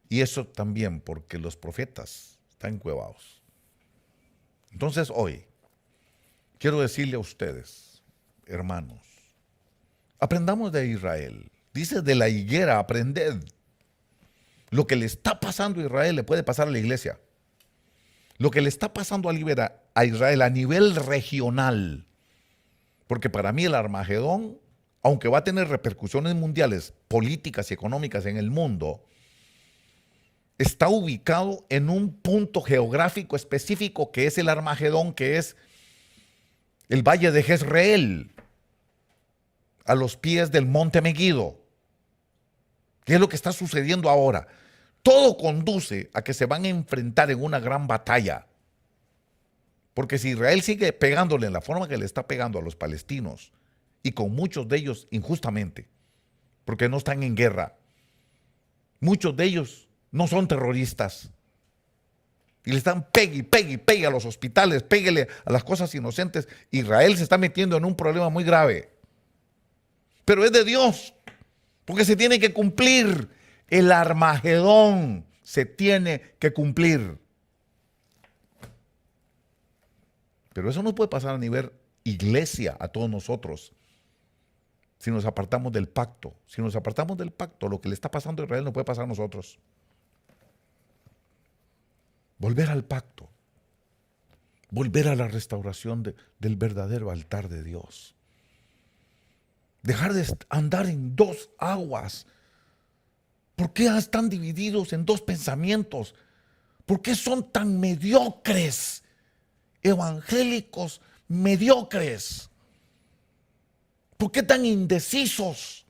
Y eso también porque los profetas están encuevados. Entonces hoy quiero decirle a ustedes, hermanos, aprendamos de Israel. Dice de la higuera, aprended. Lo que le está pasando a Israel le puede pasar a la iglesia. Lo que le está pasando a Israel a nivel regional. Porque para mí el Armagedón, aunque va a tener repercusiones mundiales, políticas y económicas en el mundo, está ubicado en un punto geográfico específico que es el Armagedón, que es el valle de Jezreel, a los pies del monte Megiddo. ¿Qué es lo que está sucediendo ahora? Todo conduce a que se van a enfrentar en una gran batalla. Porque si Israel sigue pegándole en la forma que le está pegando a los palestinos, y con muchos de ellos injustamente, porque no están en guerra, muchos de ellos no son terroristas, y le están pegue a los hospitales, péguele a las cosas inocentes, Israel se está metiendo en un problema muy grave. Pero es de Dios, porque se tiene que cumplir. El Armagedón se tiene que cumplir. Pero eso no puede pasar a nivel iglesia, a todos nosotros. Si nos apartamos del pacto, lo que le está pasando a Israel no puede pasar a nosotros. Volver al pacto, volver a la restauración del verdadero altar de Dios. Dejar de andar en dos aguas. ¿Por qué están divididos en dos pensamientos? ¿Por qué son tan mediocres? Evangélicos mediocres. ¿Por qué tan indecisos?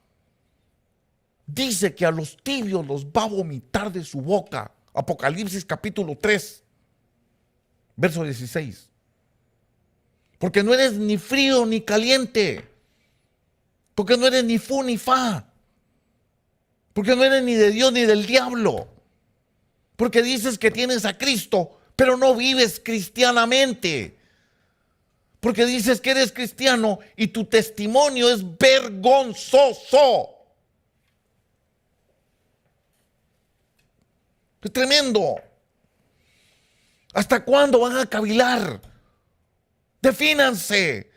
Dice que a los tibios los va a vomitar de su boca. Apocalipsis capítulo 3, verso 16. Porque no eres ni frío ni caliente. Porque no eres ni fu ni fa. Porque no eres ni de Dios ni del diablo. Porque dices que tienes a Cristo, pero no vives cristianamente. Porque dices que eres cristiano y tu testimonio es vergonzoso. Es tremendo. ¿Hasta cuándo van a cavilar? Defínanse.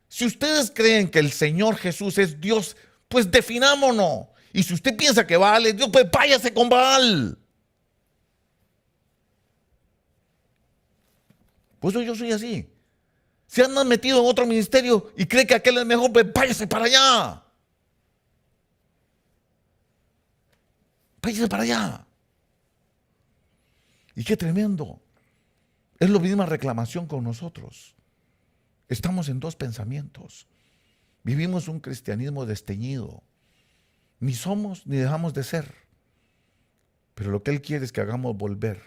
Si ustedes creen que el Señor Jesús es Dios, pues definámonos. Y si usted piensa que Baal es Dios, pues váyase con Baal. Por eso yo soy así. Si andan metido en otro ministerio y cree que aquel es mejor, pues váyase para allá. Váyase para allá. Y qué tremendo. Es la misma reclamación con nosotros. Estamos en dos pensamientos. Vivimos un cristianismo desteñido. Ni somos ni dejamos de ser. Pero lo que Él quiere es que hagamos volver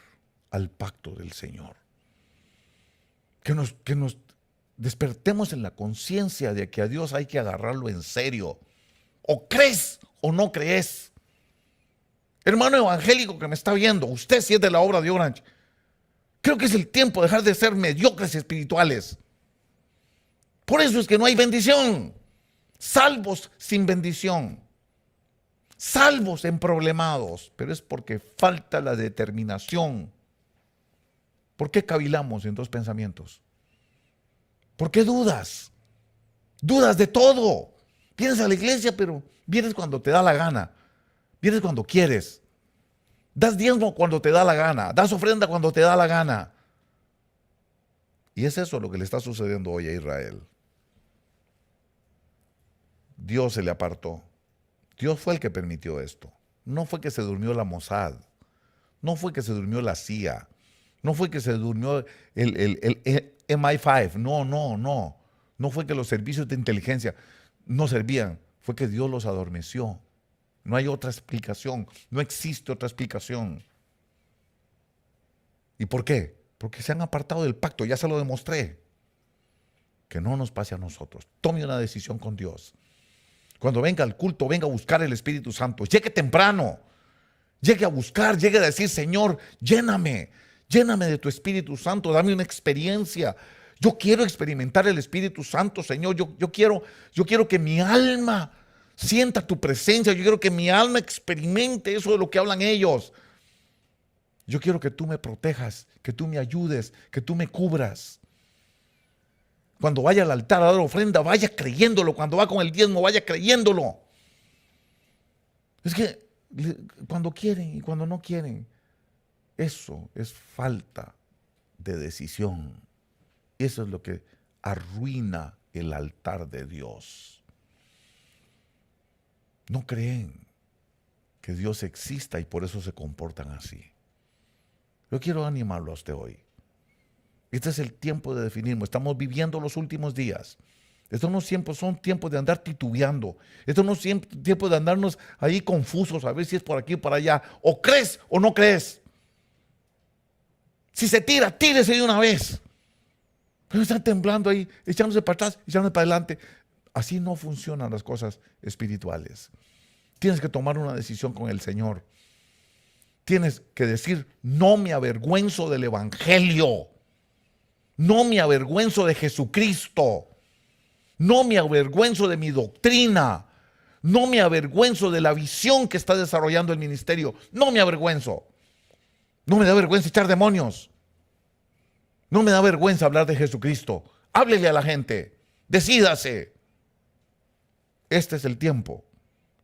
al pacto del Señor. Que nos despertemos en la conciencia de que a Dios hay que agarrarlo en serio. O crees o no crees. Hermano evangélico que me está viendo, usted si es de la obra de Orange, creo que es el tiempo de dejar de ser mediocres espirituales. Por eso es que no hay bendición. Salvos sin bendición. Salvos en problemados. Pero es porque falta la determinación. ¿Por qué cavilamos en dos pensamientos? ¿Por qué dudas? Dudas de todo. Vienes a la iglesia, pero vienes cuando te da la gana. Vienes cuando quieres. Das diezmo cuando te da la gana. Das ofrenda cuando te da la gana. Y es eso lo que le está sucediendo hoy a Israel. Dios se le apartó. Dios fue el que permitió esto. No fue que se durmió la Mossad. No fue que se durmió la CIA. No fue que se durmió el MI5. No. No fue que los servicios de inteligencia no servían. Fue que Dios los adormeció. No hay otra explicación. No existe otra explicación. ¿Y por qué? Porque se han apartado del pacto. Ya se lo demostré. Que no nos pase a nosotros. Tome una decisión con Dios. Cuando venga al culto, venga a buscar el Espíritu Santo. Llegue temprano. Llegue a buscar, llegue a decir, Señor, lléname de tu Espíritu Santo, dame una experiencia. Yo quiero experimentar el Espíritu Santo, Señor. Yo quiero que mi alma sienta tu presencia. Yo quiero que mi alma experimente eso de lo que hablan ellos. Yo quiero que tú me protejas, que tú me ayudes, que tú me cubras. Cuando vaya al altar a dar ofrenda, vaya creyéndolo. Cuando va con el diezmo, vaya creyéndolo. Es que cuando quieren y cuando no quieren, eso es falta de decisión. Eso es lo que arruina el altar de Dios. No creen que Dios exista y por eso se comportan así. Yo quiero animarlo a usted hoy. Este es el tiempo de definirnos. Estamos viviendo los últimos días. Estos no siempre son tiempos de andar titubeando. Estos no son tiempos de andarnos ahí confusos, a ver si es por aquí o por allá. O crees o no crees. Si se tira, tírese de una vez. Pero están temblando ahí, echándose para atrás, echándose para adelante. Así no funcionan las cosas espirituales. Tienes que tomar una decisión con el Señor. Tienes que decir, no me avergüenzo del Evangelio. No me avergüenzo de Jesucristo. No me avergüenzo de mi doctrina. No me avergüenzo de la visión que está desarrollando el ministerio. No me avergüenzo. No me da vergüenza echar demonios. No me da vergüenza hablar de Jesucristo. Háblele a la gente. Decídase. Este es el tiempo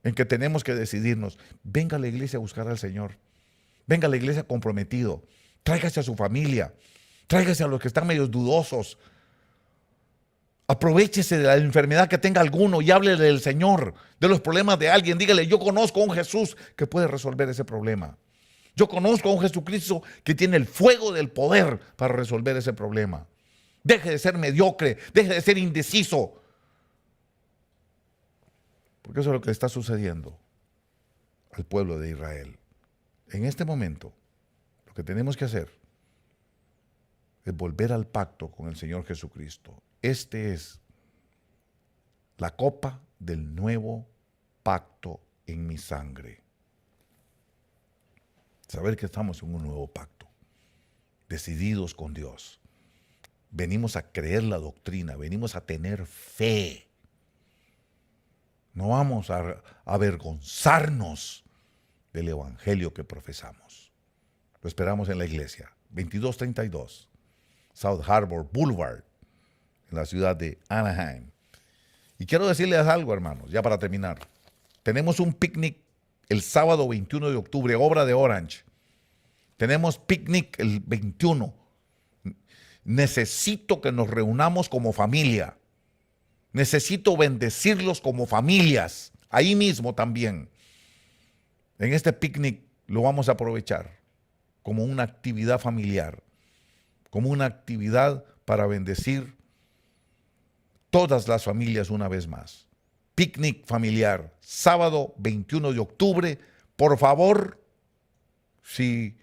en que tenemos que decidirnos. Venga a la iglesia a buscar al Señor. Venga a la iglesia comprometido. Tráigase a su familia. Tráigase a los que están medios dudosos. Aprovechese de la enfermedad que tenga alguno y háblele del Señor, de los problemas de alguien. Dígale, yo conozco a un Jesús que puede resolver ese problema. Yo conozco a un Jesucristo que tiene el fuego del poder para resolver ese problema. Deje de ser mediocre, deje de ser indeciso. Porque eso es lo que está sucediendo al pueblo de Israel. En este momento, lo que tenemos que hacer es volver al pacto con el Señor Jesucristo. Este es la copa del nuevo pacto en mi sangre. Saber que estamos en un nuevo pacto, decididos con Dios. Venimos a creer la doctrina, venimos a tener fe. No vamos a avergonzarnos del evangelio que profesamos. Lo esperamos en la iglesia, 2232, South Harbor Boulevard, en la ciudad de Anaheim. Y quiero decirles algo, hermanos, ya para terminar. Tenemos un picnic el sábado 21 de octubre, obra de Orange. Tenemos picnic el 21. Necesito que nos reunamos como familia. Necesito bendecirlos como familias, ahí mismo también. En este picnic lo vamos a aprovechar como una actividad familiar, como una actividad para bendecir todas las familias una vez más. Picnic familiar, sábado 21 de octubre. Por favor, si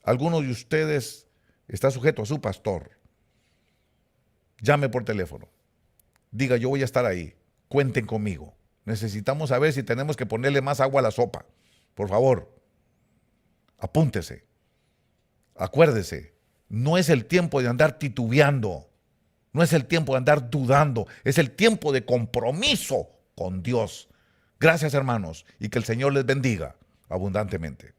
alguno de ustedes está sujeto a su pastor, llame por teléfono. Diga, yo voy a estar ahí. Cuenten conmigo. Necesitamos saber si tenemos que ponerle más agua a la sopa. Por favor, apúntese. Acuérdese, no es el tiempo de andar titubeando. No es el tiempo de andar dudando. Es el tiempo de compromiso con Dios. Gracias, hermanos, y que el Señor les bendiga abundantemente.